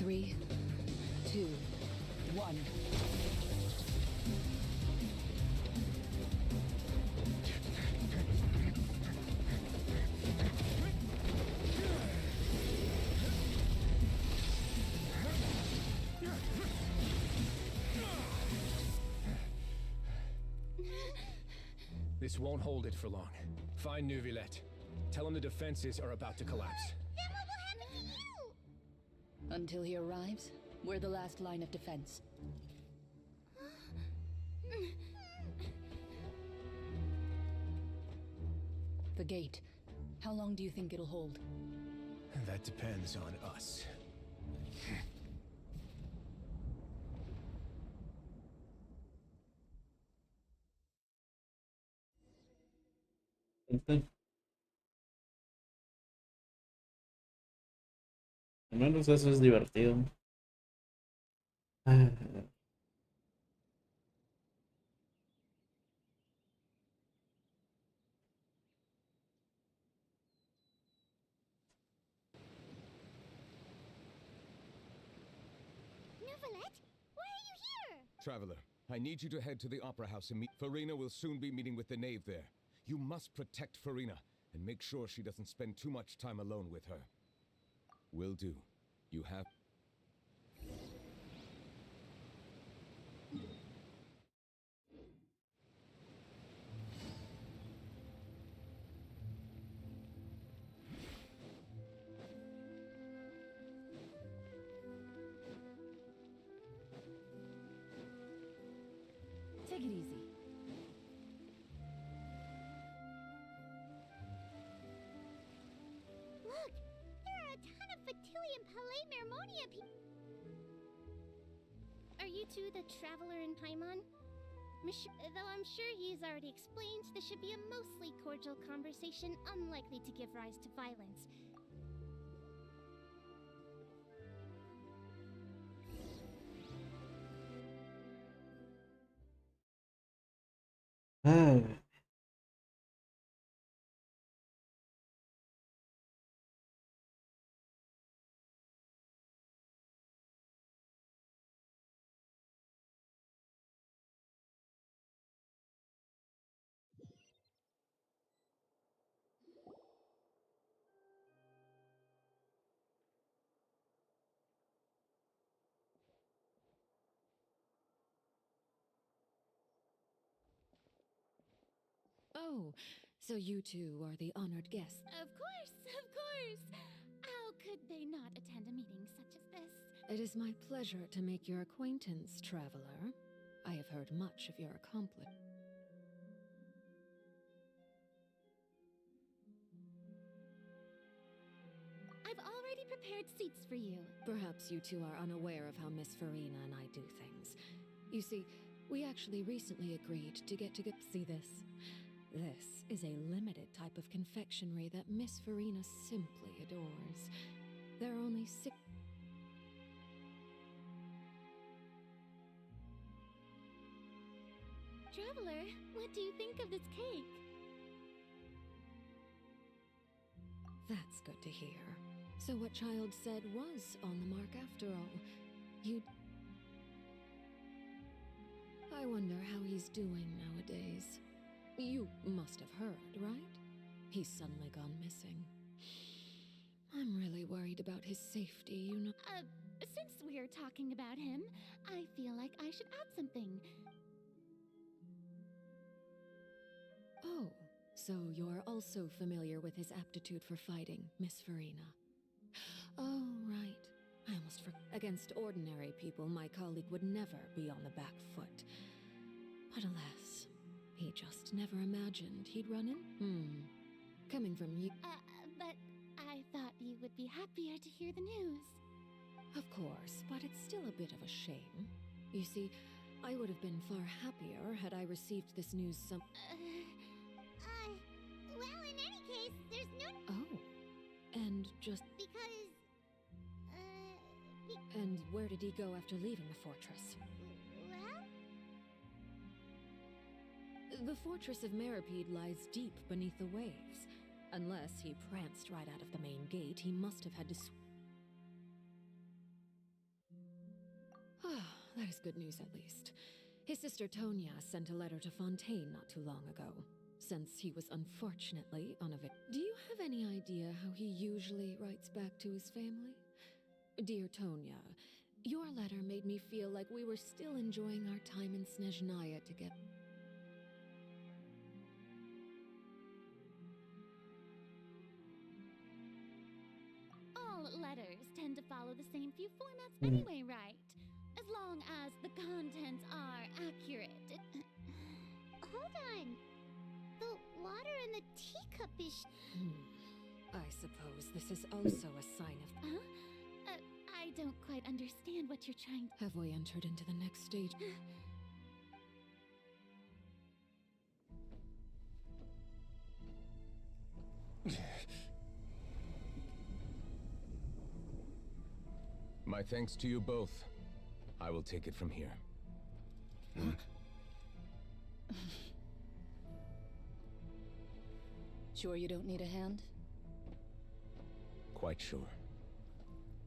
Three, two, one. This won't hold it for long. Find Neuvillette. Tell him the defenses are about to collapse. Then what will happen to you? Until he arrives, we're the last line of defense. The gate. How long do you think it'll hold? That depends on us. Al menos eso es divertido. Ah, Neuvillette, why are you here? Traveler, I need you to head to the Opera House and meet... Farina will soon be meeting with the knave there. You must protect Farina, and make sure she doesn't spend too much time alone with her. Will do. You have... Take it easy. Look, there are a ton of Fatilium Palais Mermonia people. Are you two the traveler in Paimon? Though I'm sure he's already explained, this should be a mostly cordial conversation, unlikely to give rise to violence. ah, Oh, so you two are the honored guests. Of course, of course. How could they not attend a meeting such as this? It is my pleasure to make your acquaintance, traveler. I have heard much of your accomplishments. I've already prepared seats for you. Perhaps you two are unaware of how Miss Farina and I do things. You see, we actually recently agreed to get to see this. This is a limited type of confectionery that Miss Farina simply adores. There are only 6... Traveler, what do you think of this cake? That's good to hear. So what Child said was on the mark after all. You... I wonder how he's doing nowadays. You must have heard, right? He's suddenly gone missing. I'm really worried about his safety, you know. Since we're talking about him, I feel like I should add something. Oh, so you're also familiar with his aptitude for fighting, Miss Farina. Oh, right. I almost forgot. Against ordinary people, my colleague would never be on the back foot. But alas, he just never imagined he'd run in. Coming from you... But I thought you would be happier to hear the news. Of course, but it's still a bit of a shame. You see, I would have been far happier had I received this news some... Well, in any case, there's no... Oh, and just... Because, And where did he go after leaving the fortress? well... The fortress of Meripede lies deep beneath the waves. Unless he pranced right out of the main gate, he must have had to that is good news at least. His sister Tonya sent a letter to Fontaine not too long ago, since he was unfortunately unavailable. Do you have any idea how he usually writes back to his family? Dear Tonya, your letter made me feel like we were still enjoying our time in Snezhnaya together. All letters tend tend to follow the same few formats anyway, right? As long as the contents are accurate. Hold on. The water in the teacup is... I suppose this is also a sign of... Huh? I don't quite understand what you're trying to... Have we entered into the next stage? My thanks to you both. I will take it from here. Sure you don't need a hand? Quite sure.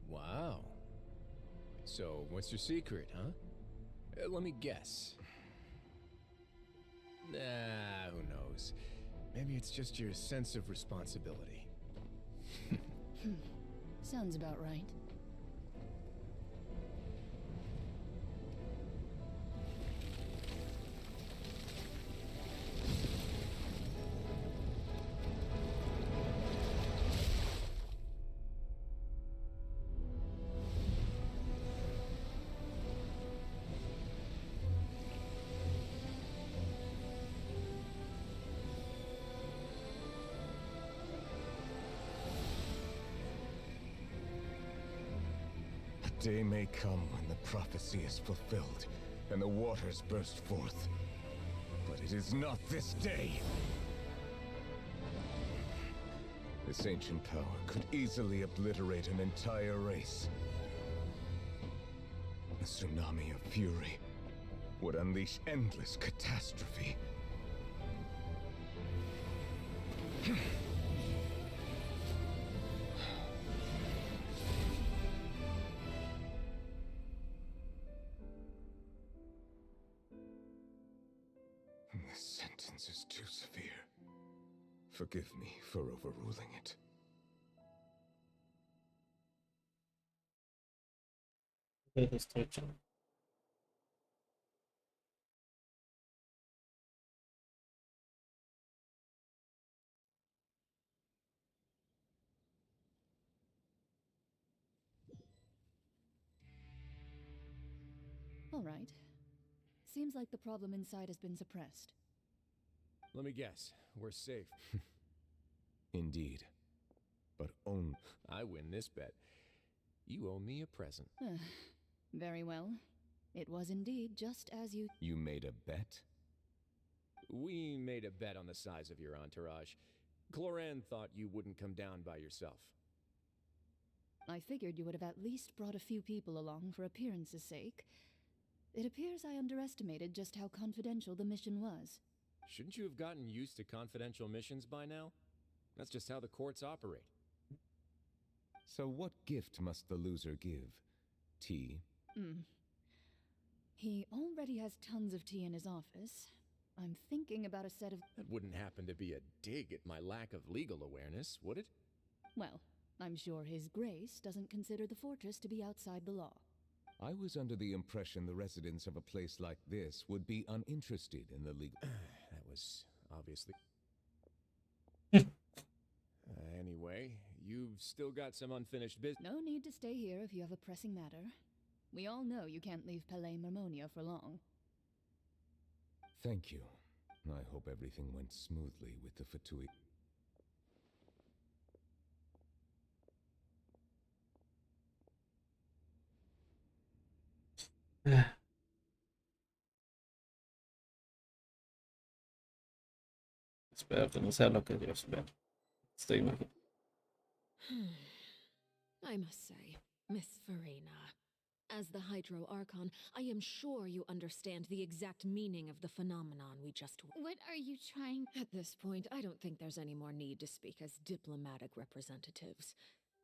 Wow. So, what's your secret, huh? Let me guess. Nah, who knows? Maybe it's just your sense of responsibility. Sounds about right. Day may come when the prophecy is fulfilled, and the waters burst forth. But it is not this day! This ancient power could easily obliterate an entire race. A tsunami of fury would unleash endless catastrophe. This sentence is too severe. Forgive me for overruling it. De destrucción. All right. Seems like the problem inside has been suppressed. Let me guess. We're safe. Indeed. But only... I win this bet. You owe me a present. Very well. It was indeed just as you... You made a bet? We made a bet on the size of your entourage. Cloran thought you wouldn't come down by yourself. I figured you would have at least brought a few people along for appearance's sake. It appears I underestimated just how confidential the mission was. Shouldn't you have gotten used to confidential missions by now? That's just how the courts operate. So what gift must the loser give? Tea? He already has tons of tea in his office. I'm thinking about a set of... That wouldn't happen to be a dig at my lack of legal awareness, would it? Well, I'm sure His Grace doesn't consider the fortress to be outside the law. I was under the impression the residents of a place like this would be uninterested in the legal... That was obviously... Anyway, you've still got some unfinished business. No need to stay here if you have a pressing matter. We all know you can't leave Palais Mermonia for long. Thank you. I hope everything went smoothly with the Fatui. Espero que no sea lo que yo espero. Estoy imaginando. I must say, Miss Farina, as the Hydro Archon, I am sure you understand the exact meaning of the phenomenon we just... What are you trying... At this point, I don't think there's any more need to speak as diplomatic representatives.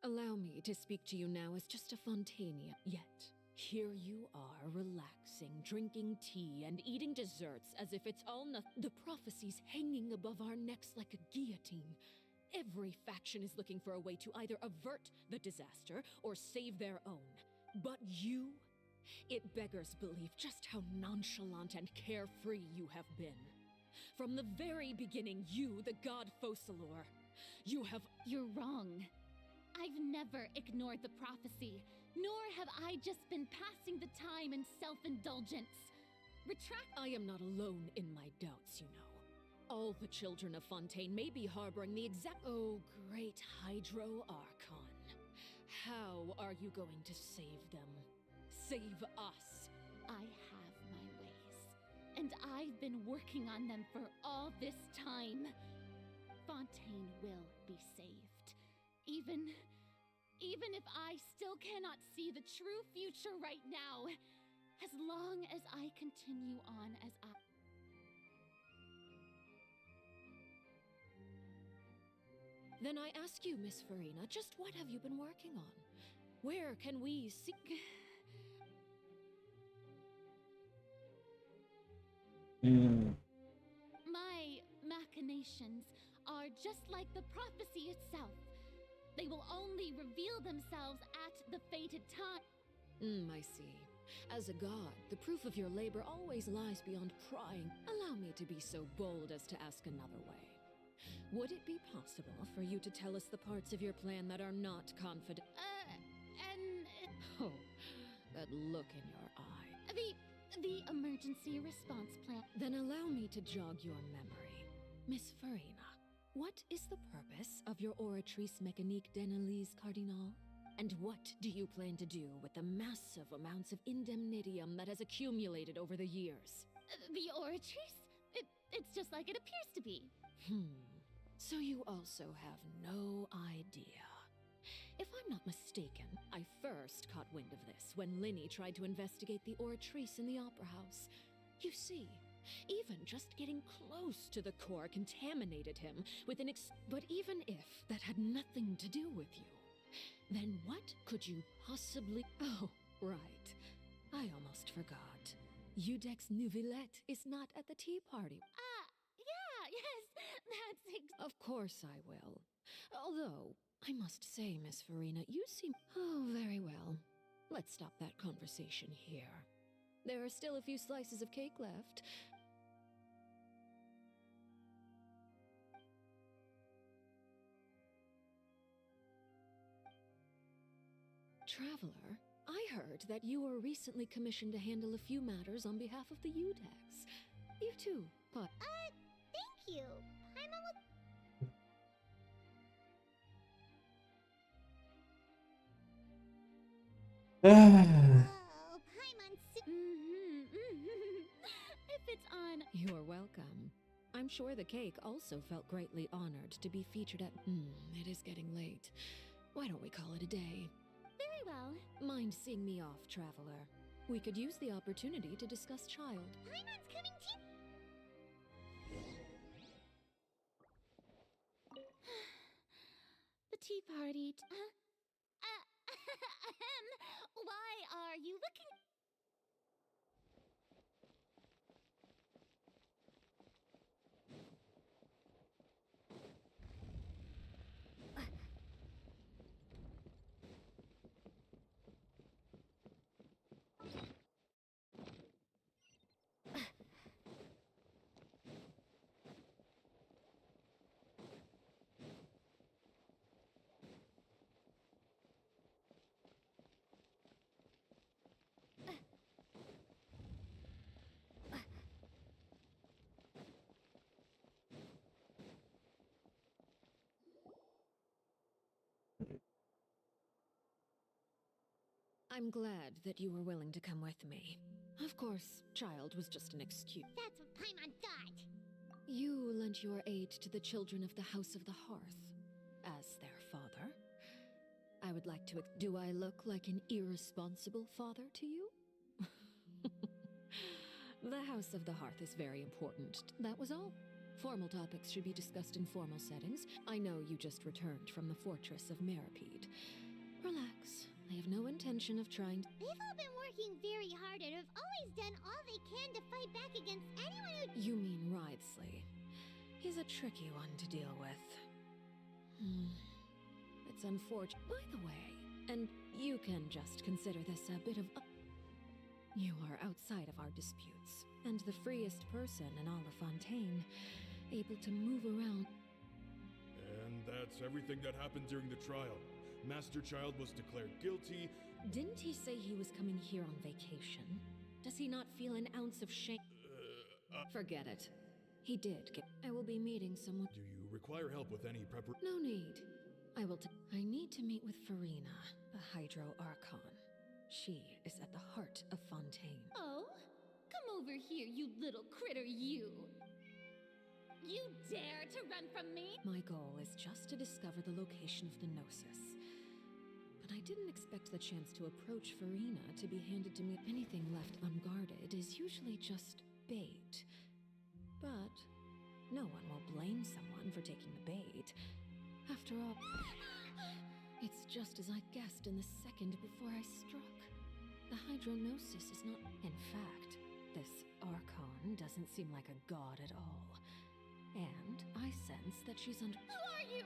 Allow me to speak to you now as just a Fontania. Yet, here you are, relaxing, drinking tea, and eating desserts as if it's all nothing. The prophecies hanging above our necks like a guillotine. Every faction is looking for a way to either avert the disaster or save their own. But you? It beggars belief just how nonchalant and carefree you have been. From the very beginning, you, the god Focalor, you have... You're wrong. I've never ignored the prophecy, nor have I just been passing the time in self-indulgence. I am not alone in my doubts, you know. All the children of Fontaine may be harboring the exact— Oh, great Hydro Archon. How are you going to save them? Save us? I have my ways, and I've been working on them for all this time. Fontaine will be saved. Even if I still cannot see the true future right now, as long as I continue on as I... Then I ask you, Miss Farina, just what have you been working on? Where can we see— My machinations are just like the prophecy itself. They will only reveal themselves at the fated time. I see. As a god, the proof of your labor always lies beyond prying. Allow me to be so bold as to ask another way. Would it be possible for you to tell us the parts of your plan that are not confident? Oh, that look in your eye. The emergency response plan. Then allow me to jog your memory. Miss Farina, what is the purpose of your oratrice mécanique d'analyse cardinal? And what do you plan to do with the massive amounts of indemnitium that has accumulated over the years? The oratrice? It's just like it appears to be. So you also have no idea. If I'm not mistaken, I first caught wind of this when Linny tried to investigate the oratrice in the Opera House. You see, even just getting close to the core contaminated him with an But even if that had nothing to do with you, then what could you possibly— Oh, right. I almost forgot. Udex Nouvillette is not at the tea party. Yes, that's Of course I will. Although, I must say, Miss Farina, you seem— Oh, very well. Let's stop that conversation here. There are still a few slices of cake left. Traveler, I heard that you were recently commissioned to handle a few matters on behalf of the Udex. You too, but— Thank you. Paimon will... Oh, Paimon... If it's on... You're welcome. I'm sure the cake also felt greatly honored to be featured at— It is getting late. Why don't we call it a day? Very well. Mind seeing me off, Traveler? We could use the opportunity to discuss child. Paimon's coming too! The tea party. Why are you looking? I'm glad that you were willing to come with me. Of course, child was just an excuse. That's what Paimon thought. You lent your aid to the children of the House of the Hearth. As their father, I would like to— Do I look like an irresponsible father to you? The House of the Hearth is very important. That was all. Formal topics should be discussed in formal settings. I know you just returned from the fortress of Meripede. Relax. I have no intention of trying to— They've all been working very hard and have always done all they can to fight back against anyone who— You mean Wriothesley. He's a tricky one to deal with. It's unfortunate. By the way, and you can just consider this a bit of— You are outside of our disputes, and the freest person in all of Fontaine, able to move around. And that's everything that happened during the trial. Master Child was declared guilty. Didn't he say he was coming here on vacation? Does he not feel an ounce of shame? Forget it. He did get. I will be meeting someone. Do you require help with any preparation? No need. I need to meet with Farina, the Hydro Archon. She is at the heart of Fontaine. Oh? Come over here, you little critter, you! You dare to run from me? My goal is just to discover the location of the Gnosis. But I didn't expect the chance to approach Farina to be handed to me. Anything left unguarded is usually just bait. But no one will blame someone for taking the bait. After all, it's just as I guessed in the second before I struck. The Hydronosis is not. In fact, this Archon doesn't seem like a god at all. And I sense that she's under. Who are you?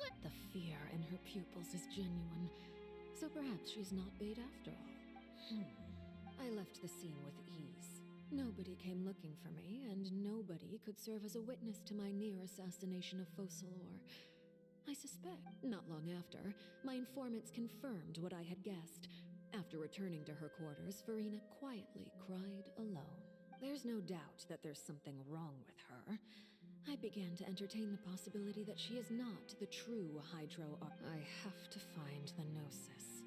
What? The fear in her pupils is genuine. So perhaps she's not bait after all. I left the scene with ease. Nobody came looking for me, and nobody could serve as a witness to my near assassination of Focalor. I suspect, not long after, my informants confirmed what I had guessed. After returning to her quarters, Farina quietly cried alone. There's no doubt that there's something wrong with her. I began to entertain the possibility that she is not the true Hydro. I have to find the Gnosis.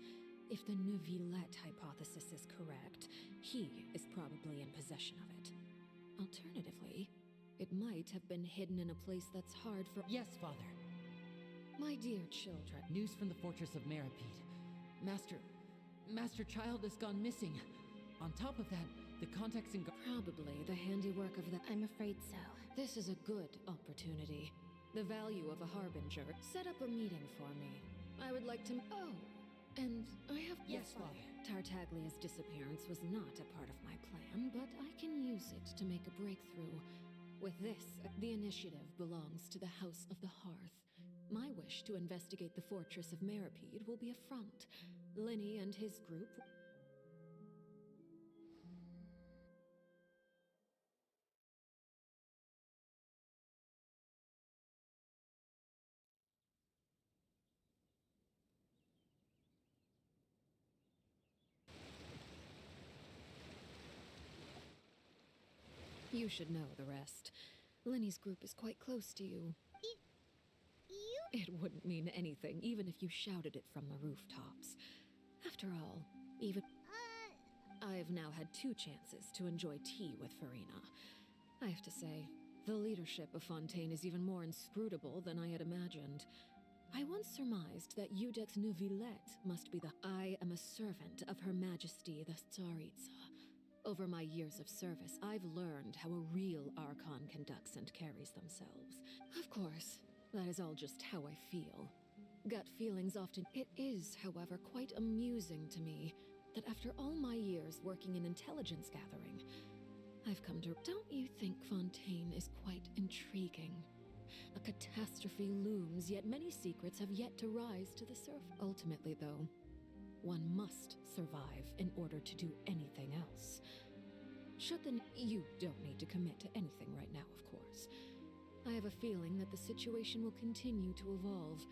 If the Neuvillette hypothesis is correct, he is probably in possession of it. Alternatively, it might have been hidden in a place that's hard for— Yes, Father. My dear children. News from the fortress of Meripede. Master Child has gone missing. On top of that, the contacts in— Probably the handiwork of the— I'm afraid so. This is a good opportunity. The value of a harbinger. Set up a meeting for me. I would like to— Oh! And I have— Yes, Father. Tartaglia's disappearance was not a part of my plan, but I can use it to make a breakthrough. With this, the initiative belongs to the House of the Hearth. My wish to investigate the fortress of Meripede will be a front. Lenny and his group— You should know the rest. Lenny's group is quite close to you. You? It wouldn't mean anything, even if you shouted it from the rooftops. After all, even— I've now had 2 chances to enjoy tea with Farina. I have to say, the leadership of Fontaine is even more inscrutable than I had imagined. I once surmised that Iudex Neuvillette must be the— I am a servant of Her Majesty the Tsaritsa. Over my years of service, I've learned how a real Archon conducts and carries themselves. Of course, that is all just how I feel. Gut feelings often— It is, however, quite amusing to me that after all my years working in intelligence gathering, I've come to— Don't you think Fontaine is quite intriguing? A catastrophe looms, yet many secrets have yet to rise to the surface. Ultimately, though, one must survive in order to do anything else. You don't need to commit to anything right now, of course. I have a feeling that the situation will continue to evolve,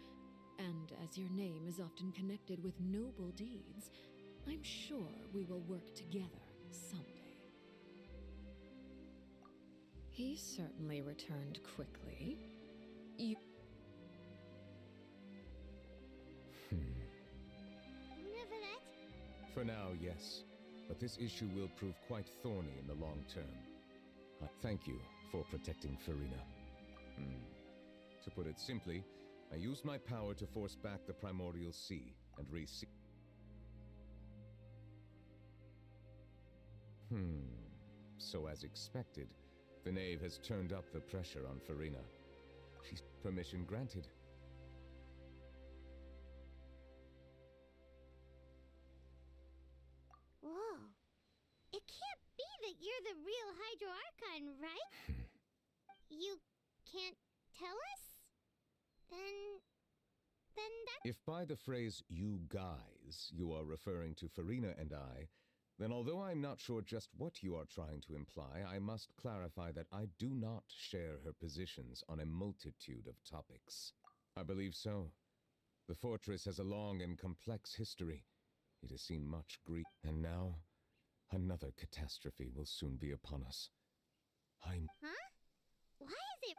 and as your name is often connected with noble deeds, I'm sure we will work together someday. He certainly returned quickly. Neuvillette? For now, yes. But this issue will prove quite thorny in the long term. Thank you for protecting Farina. To put it simply, I used my power to force back the Primordial Sea and So as expected, the knave has turned up the pressure on Farina. She's permission granted. Whoa. It can't be that you're the real Hydro Archon, right? You can't tell us? Then that— If by the phrase, you guys, you are referring to Farina and I, then although I'm not sure just what you are trying to imply, I must clarify that I do not share her positions on a multitude of topics. I believe so. The fortress has a long and complex history. It has seen much grief, and now another catastrophe will soon be upon us. I'm... Huh? Why is it...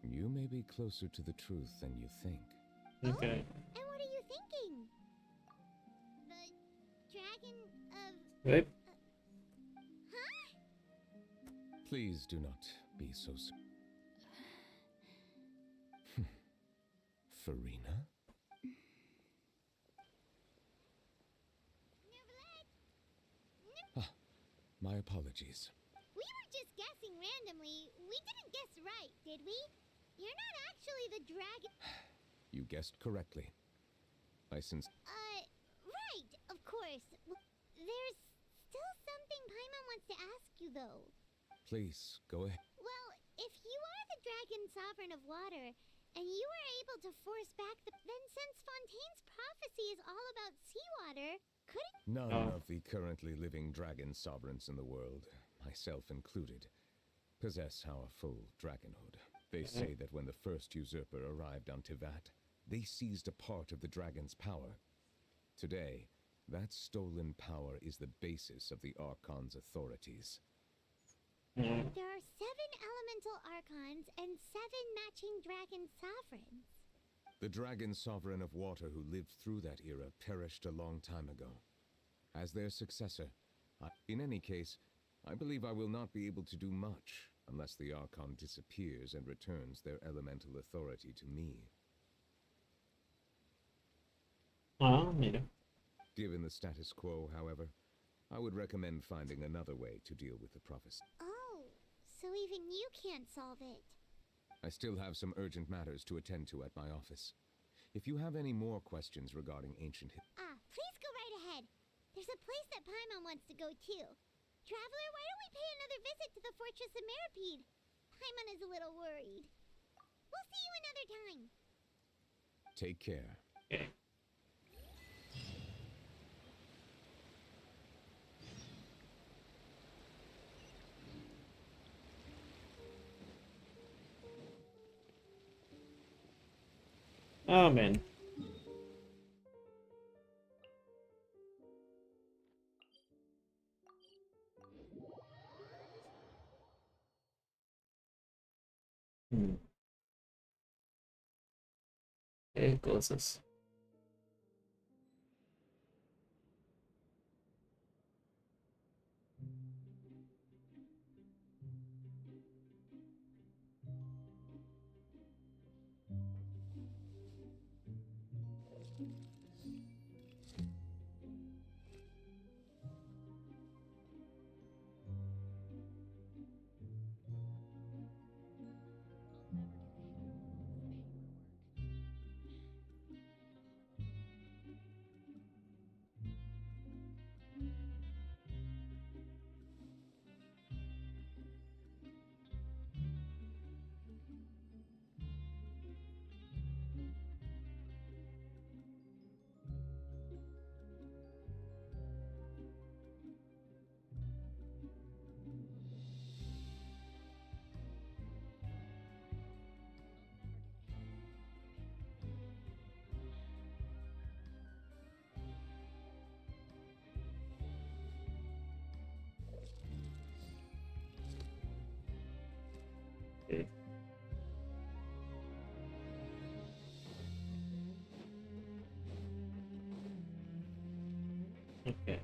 You may be closer to the truth than you think. Okay. And what are you thinking? The dragon of... Wait. Huh? Please do not be so... Farina? Ah, my apologies. We were just guessing randomly. We didn't guess right, did we? You're not actually the dragon... You guessed correctly. Right, of course. There's still something Paimon wants to ask you, though. Please, go ahead. Well, if you are the dragon sovereign of water, and you were able to force back the... Then since Fontaine's prophecy is all about seawater, couldn't... None of the currently living dragon sovereigns in the world, myself included, possess our full dragonhood. They say that when the first usurper arrived on Tivat, they seized a part of the dragon's power. Today, that stolen power is the basis of the Archon's authorities. There are 7 elemental archons and 7 matching dragon sovereigns. The dragon sovereign of water who lived through that era perished a long time ago. As their successor, in any case, I believe I will not be able to do much unless the Archon disappears and returns their elemental authority to me. Mira. Given the status quo, however, I would recommend finding another way to deal with the prophecy. Oh, so even you can't solve it. I still have some urgent matters to attend to at my office. If you have any more questions regarding ancient Please go right ahead. There's a place that Paimon wants to go too. Traveler, why don't we pay another visit to the Fortress of Meripede? Paimon is a little worried. We'll see you another time. Take care. Okay. Oh man. Qué cosas. Okay. Okay.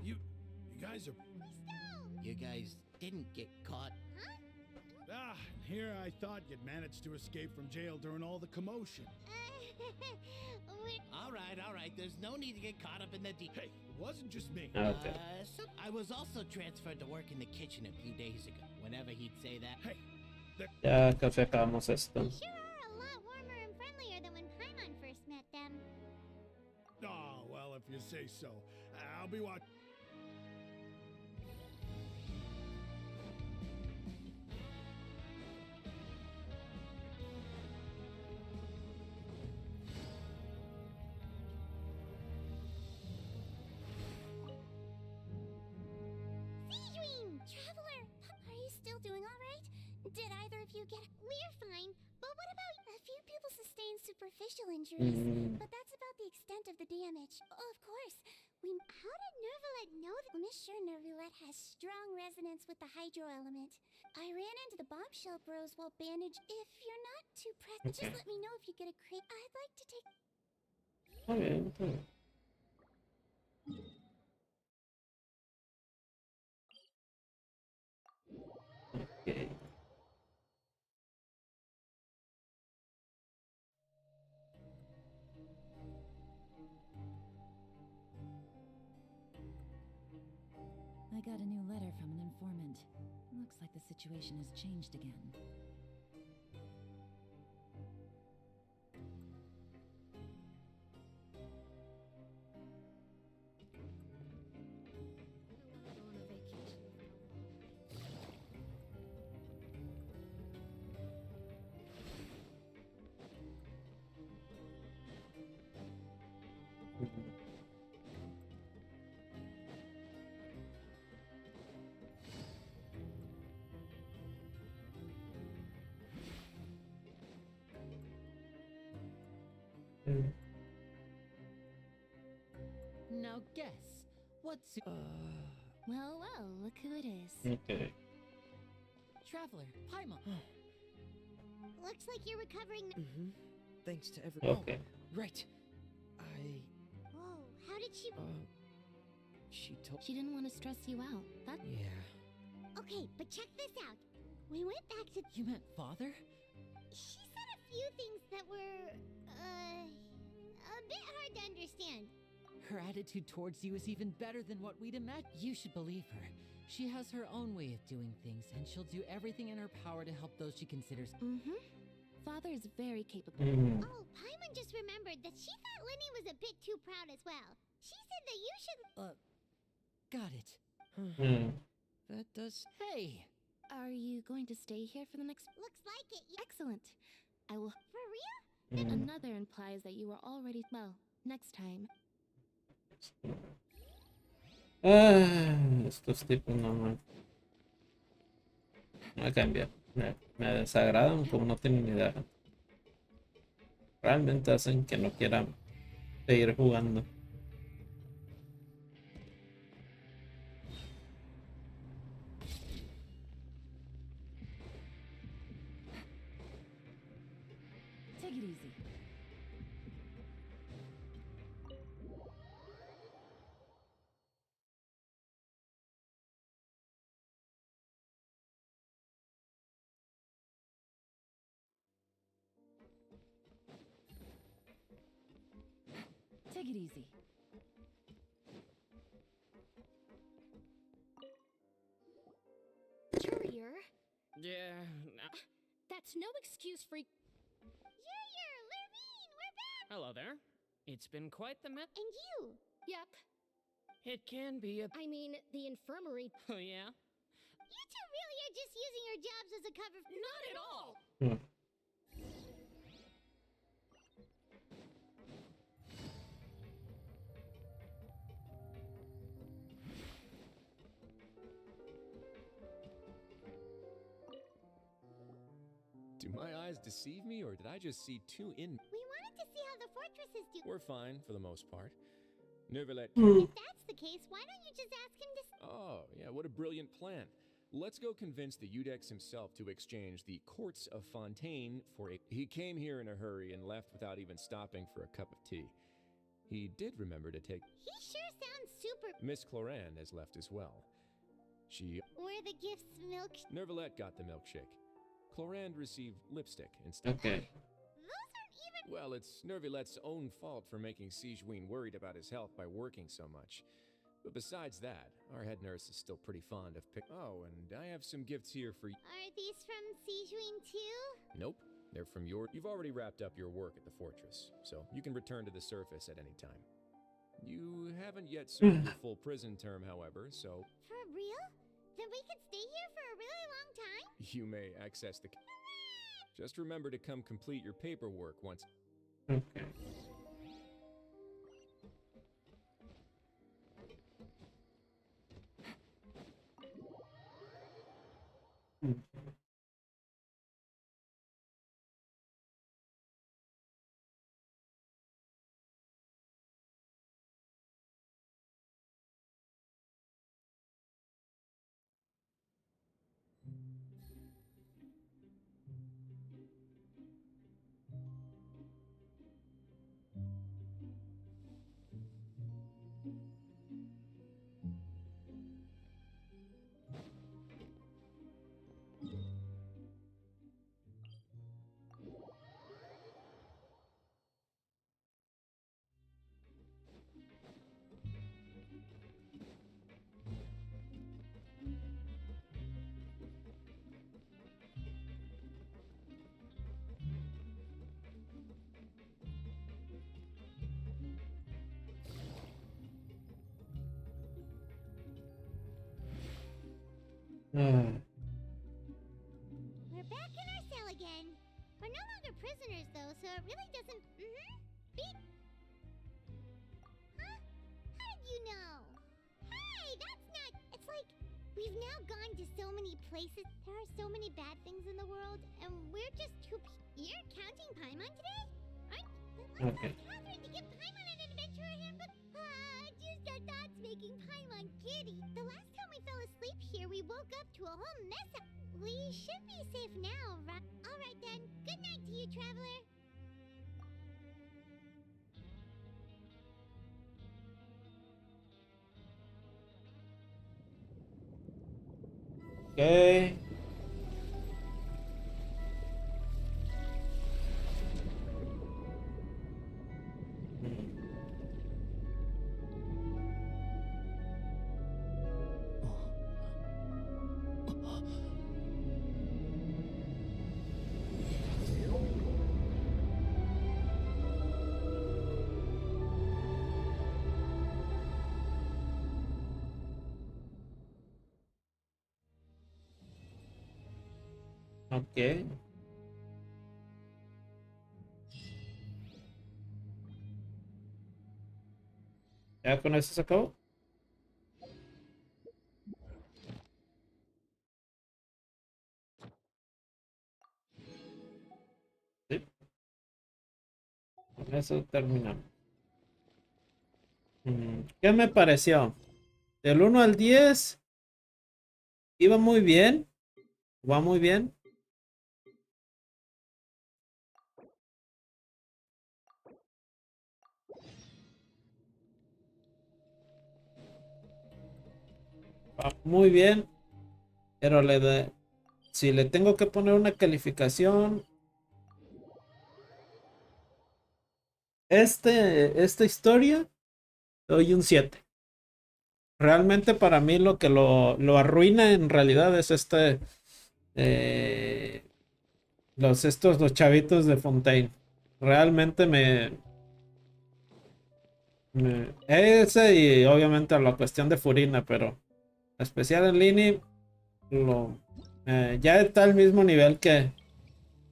You guys are... You guys didn't get caught. Ah, here I thought you'd managed to escape from jail during all the commotion. All right. There's no need to get caught up in the deep. Hey, it wasn't just me. Okay. I was also transferred to work in the kitchen a few days ago. Whenever he'd say that. Hey, Ya casi acabamos esto. They sure are a lot warmer and friendlier than when Paimon first met them. oh, well, if you say so. I'll be watching. Did either of you get... We're fine, but what about... A few people sustained superficial injuries, but that's about the extent of the damage. Of course, we... How did Nervalet know that... Miss sure Nervalet has strong resonance with the hydro element. I ran into the bombshell bros while bandaged. If you're not too pressed, just let me know if you get a crate. I'd like to take... Okay, okay. Okay. I got a new letter from an informant. Looks like the situation has changed again. Now guess, what's... Well, well, look who it is. Okay. Traveler, Paimon. Looks like you're recovering... Thanks to everyone. Okay. Right. Whoa, how did she... She told... She didn't want to stress you out. That... Yeah. Okay, but check this out. We went back to... You meant father? She said a few things that were, a bit hard to understand. Her attitude towards you is even better than what we'd imagined. You should believe her. She has her own way of doing things, and she'll do everything in her power to help those she considers... Father is very capable. Oh, Paimon just remembered that she thought Lenny was a bit too proud as well. She said that you should... Got it. That does... Hey! Are you going to stay here for the next... Looks like it. Excellent. I will... For real? And another implies that you are already... Well, next time. Estos tipos no me cambian. Me desagradan como no tienen ni idea. Realmente hacen que no quiera seguir jugando. Take it easy. Take it easy. Courier? Yeah. That's no excuse for... Courier, Lurvine, we're back! Hello there. It's been quite the met. And you? Yep. It can be a... I mean, the infirmary. Oh, yeah? You two really are just using your jobs as a cover... Not at all! Do my eyes deceive me, or did I just see two in... We wanted to see how the fortresses do... We're fine, for the most part. Nervalet... If that's the case, why don't you just ask him to... Oh, yeah, what a brilliant plan. Let's go convince the Udex himself to exchange the courts of Fontaine for a... He came here in a hurry and left without even stopping for a cup of tea. He did remember to take... He sure sounds super... Miss Cloran has left as well. She... Were the gifts milk... Nervalet got the milkshake. Clorand received lipstick instead. Okay. Those aren't even... Well, it's Nervalet's own fault for making Sigewinne worried about his health by working so much. But besides that, our head nurse is still pretty fond of pick... Oh, and I have some gifts here for... Are these from Sigewinne too? Nope. They're from your... You've already wrapped up your work at the fortress, so you can return to the surface at any time. You haven't yet served your full prison term, however, so... For real? Then we could stay here for a really long time? You may access the... Just remember to come complete your paperwork once... Okay. we're back in our cell again. We're no longer prisoners, though, so it really doesn't. Beep. Huh? How did you know? Hey, that's not. It's like we've now gone to so many places. There are so many bad things in the world, and we're just two. You're counting Paimon today? Aren't Okay. Catherine to give Paimon an adventurer handbook? Just the thoughts making Paimon giddy. The last time we fell asleep here, we woke up to a whole mess of. We should be safe now, right? All right then. Good night to you, traveler. Ok. Ok. ¿Ya con eso se acabó? Sí. Con eso terminamos. ¿Qué me pareció? Del 1 al 10, iba muy bien. Va muy bien. Va muy bien. Pero si le tengo que poner una calificación, esta historia, doy un 7. Realmente para mí lo que lo arruina en realidad es eh, los chavitos de Fontaine. Realmente ese y obviamente la cuestión de Furina, pero especial en línea ya está al mismo nivel que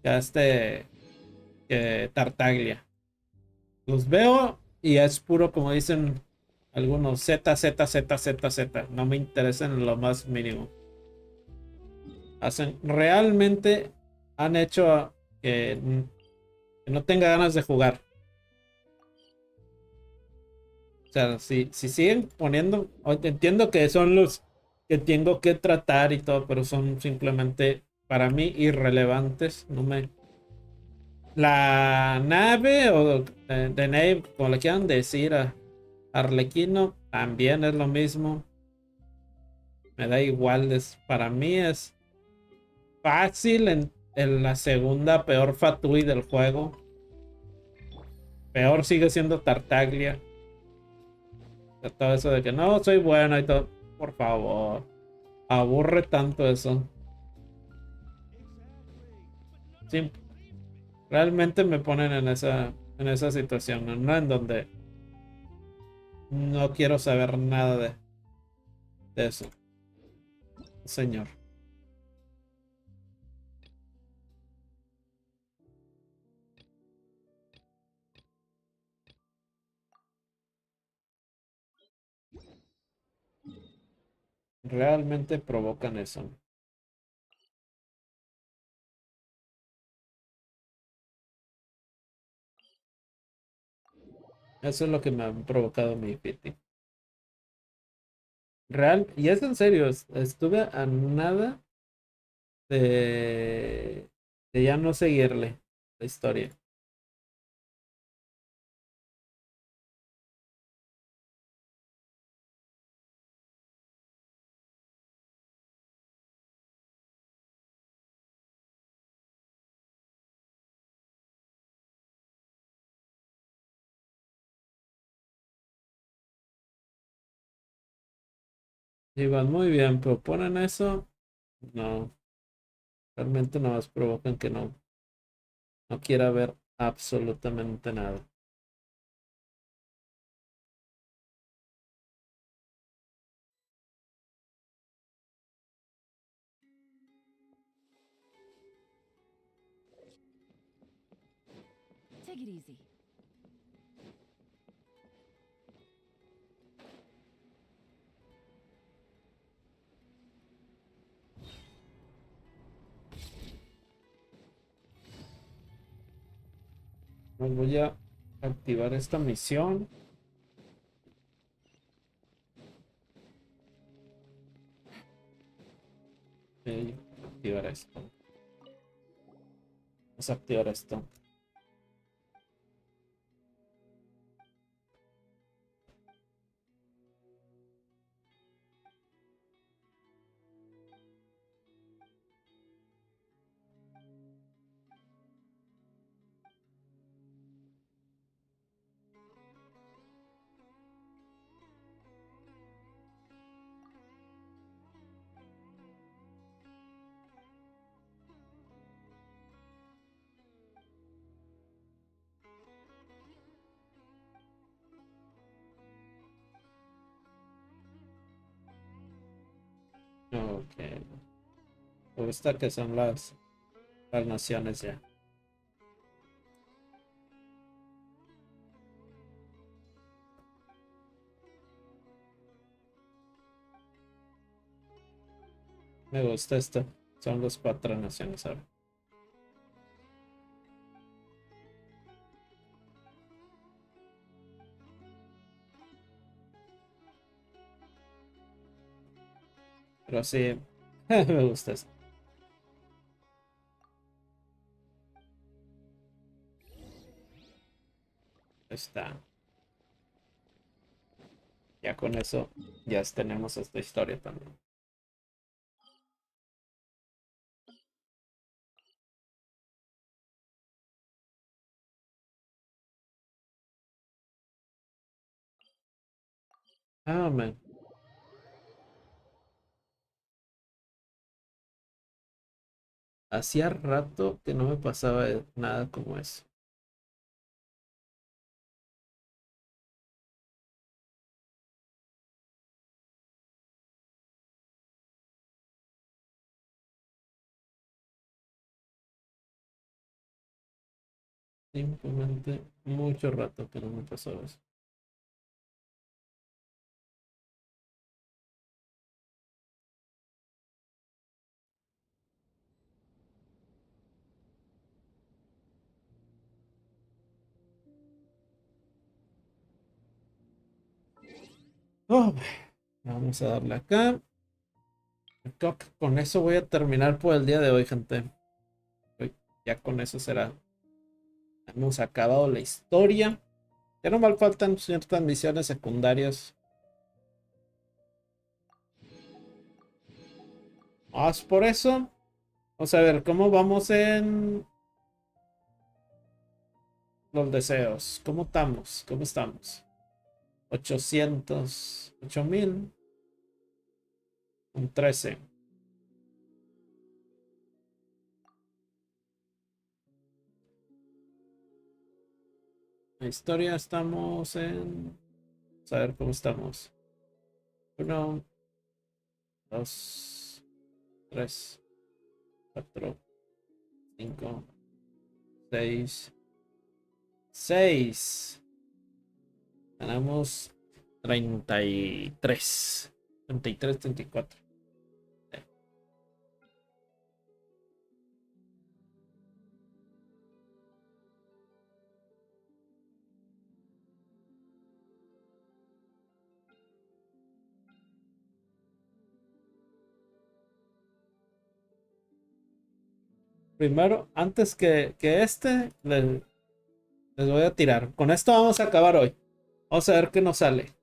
que Tartaglia. Los veo y es puro, como dicen algunos, Z, Z, Z, Z, Z. No me interesa en lo más mínimo. Realmente han hecho que no tenga ganas de jugar. O sea, si siguen poniendo, entiendo que son los que tengo que tratar y todo, pero son simplemente para mí irrelevantes. No me. La nave o de nave, como le quieran decir a Arlequino, también es lo mismo. Me da igual, para mí es fácil en la segunda peor Fatui del juego. Peor sigue siendo Tartaglia. Todo eso de que no, soy bueno y todo. Por favor. Aburre tanto eso. Sí, realmente me ponen en esa situación, ¿no? En donde no quiero saber nada de eso. Señor. Realmente provocan eso. Eso es lo que me ha provocado mi pity. Real, y es en serio, estuve a nada de ya no seguirle la historia. Y van muy bien, pero ponen eso, no, realmente nada más provocan que no quiera ver absolutamente nada. Take it easy. Voy a activar esta misión. Ok, activar esto. Vamos a activar esto. Ok. Me gusta que son las naciones ya. Me gusta esto. Son los 4 naciones ahora. Pero sí, me gusta esto. Está. Ya con eso, ya tenemos esta historia también. Ah, man. Hacía rato que no me pasaba nada como eso. Simplemente mucho rato que no me pasaba eso. Oh, vamos a darle acá. Creo que con eso voy a terminar por el día de hoy, gente. Ya con eso será. Hemos acabado la historia. Ya no mal faltan ciertas misiones secundarias. Vamos por eso. Vamos a ver cómo vamos en los deseos. ¿Cómo estamos? ¿Cómo estamos? 800. 8000. Un 13. La historia estamos en. Vamos a ver cómo estamos. 1, 2, 3, 4, 5, 6. 6. Ganamos 33. 33, 34. Primero, antes que les voy a tirar. Con esto vamos a acabar hoy. Vamos a ver qué nos sale.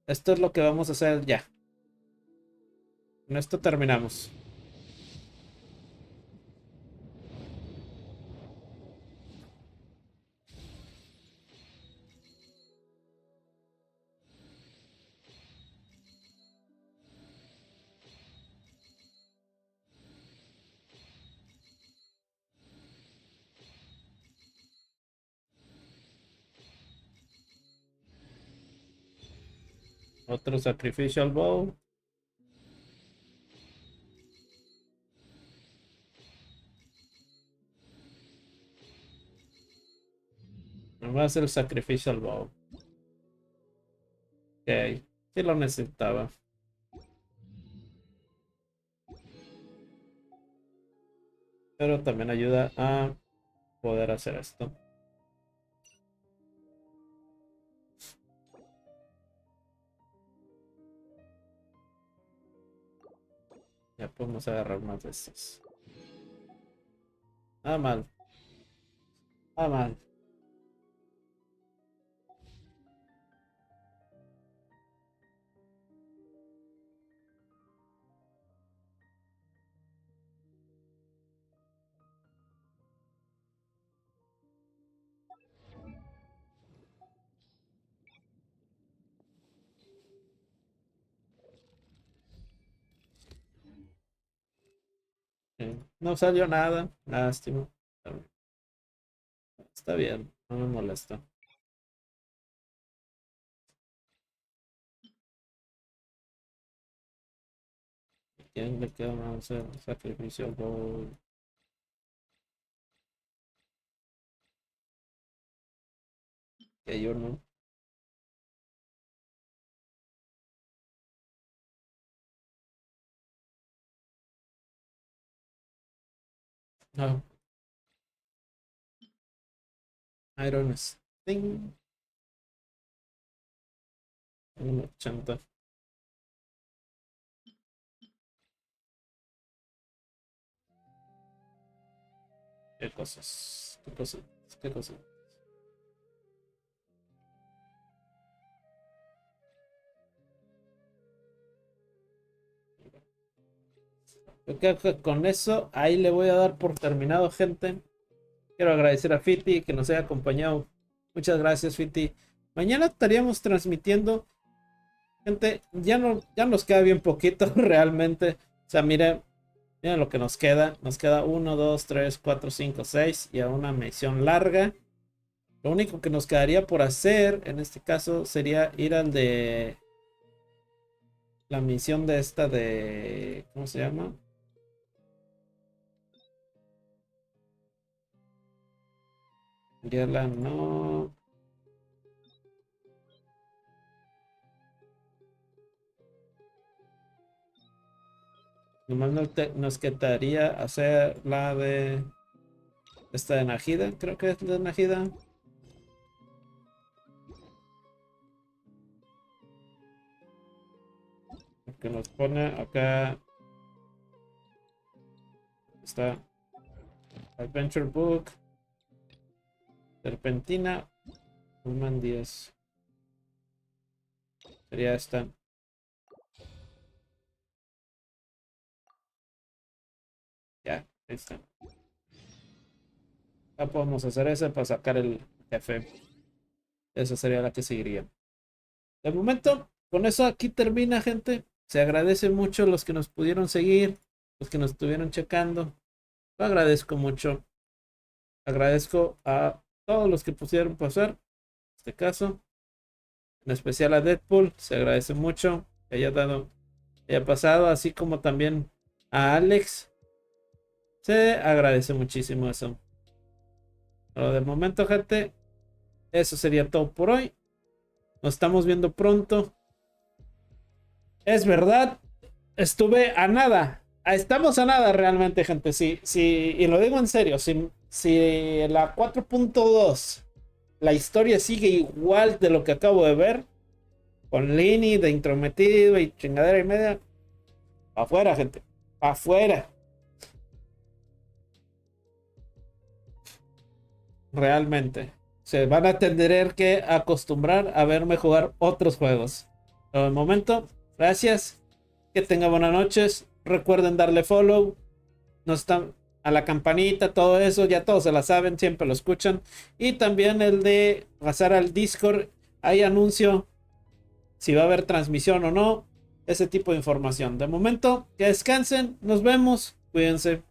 Esto es lo que vamos a hacer ya. Con esto terminamos. Otro sacrificial bow. Nomás el sacrificial bow. Ok, sí lo necesitaba. Pero también ayuda a poder hacer esto. Ya podemos agarrar más de estos. Nada mal. Nada mal. No salió nada. Lástima. Está bien. No me molesta. ¿Quién le queda más el sacrificio? Que yo no. No. Iron Sting. Un 80. ¿Qué cosas? ¿Qué cosas? ¿Qué cosas? Yo creo que con eso ahí le voy a dar por terminado, gente. Quiero agradecer a Fiti que nos haya acompañado. Muchas gracias, Fiti. Mañana estaríamos transmitiendo. Gente, ya nos queda bien poquito realmente. O sea, miren lo que nos queda. Nos queda 1, 2, 3, 4, 5, 6 y a una misión larga. Lo único que nos quedaría por hacer en este caso sería ir al de la misión de esta de... ¿Cómo se llama? Guerla no. Nomás nos quedaría hacer la de esta de Najida. Creo que es de Najida. Que nos pone acá. Está Adventure Book. Serpentina. Human 10. Sería esta. Ya, ahí está. Ya podemos hacer ese para sacar el jefe. Esa sería la que seguiría. De momento, con eso aquí termina, gente. Se agradece mucho los que nos pudieron seguir, los que nos estuvieron checando. Lo agradezco mucho. Agradezco a todos los que pusieron pasar. En este caso, en especial a Deadpool. Se agradece mucho que haya pasado, así como también a Alex. Se agradece muchísimo eso. Pero de momento, gente, eso sería todo por hoy. Nos estamos viendo pronto. Es verdad, estuve a nada. Estamos a nada realmente, gente. Sí, sí, y lo digo en serio. Si la 4.2, la historia sigue igual de lo que acabo de ver, con Lini de intrometido y chingadera y media, afuera, gente. Afuera. Realmente. Se van a tener que acostumbrar a verme jugar otros juegos. Pero de momento, gracias. Que tengan buenas noches. Recuerden darle follow. No están a la campanita, todo eso. Ya todos se la saben, siempre lo escuchan. Y también el de pasar al Discord. Ahí anuncio si va a haber transmisión o no. Ese tipo de información. De momento, que descansen. Nos vemos. Cuídense.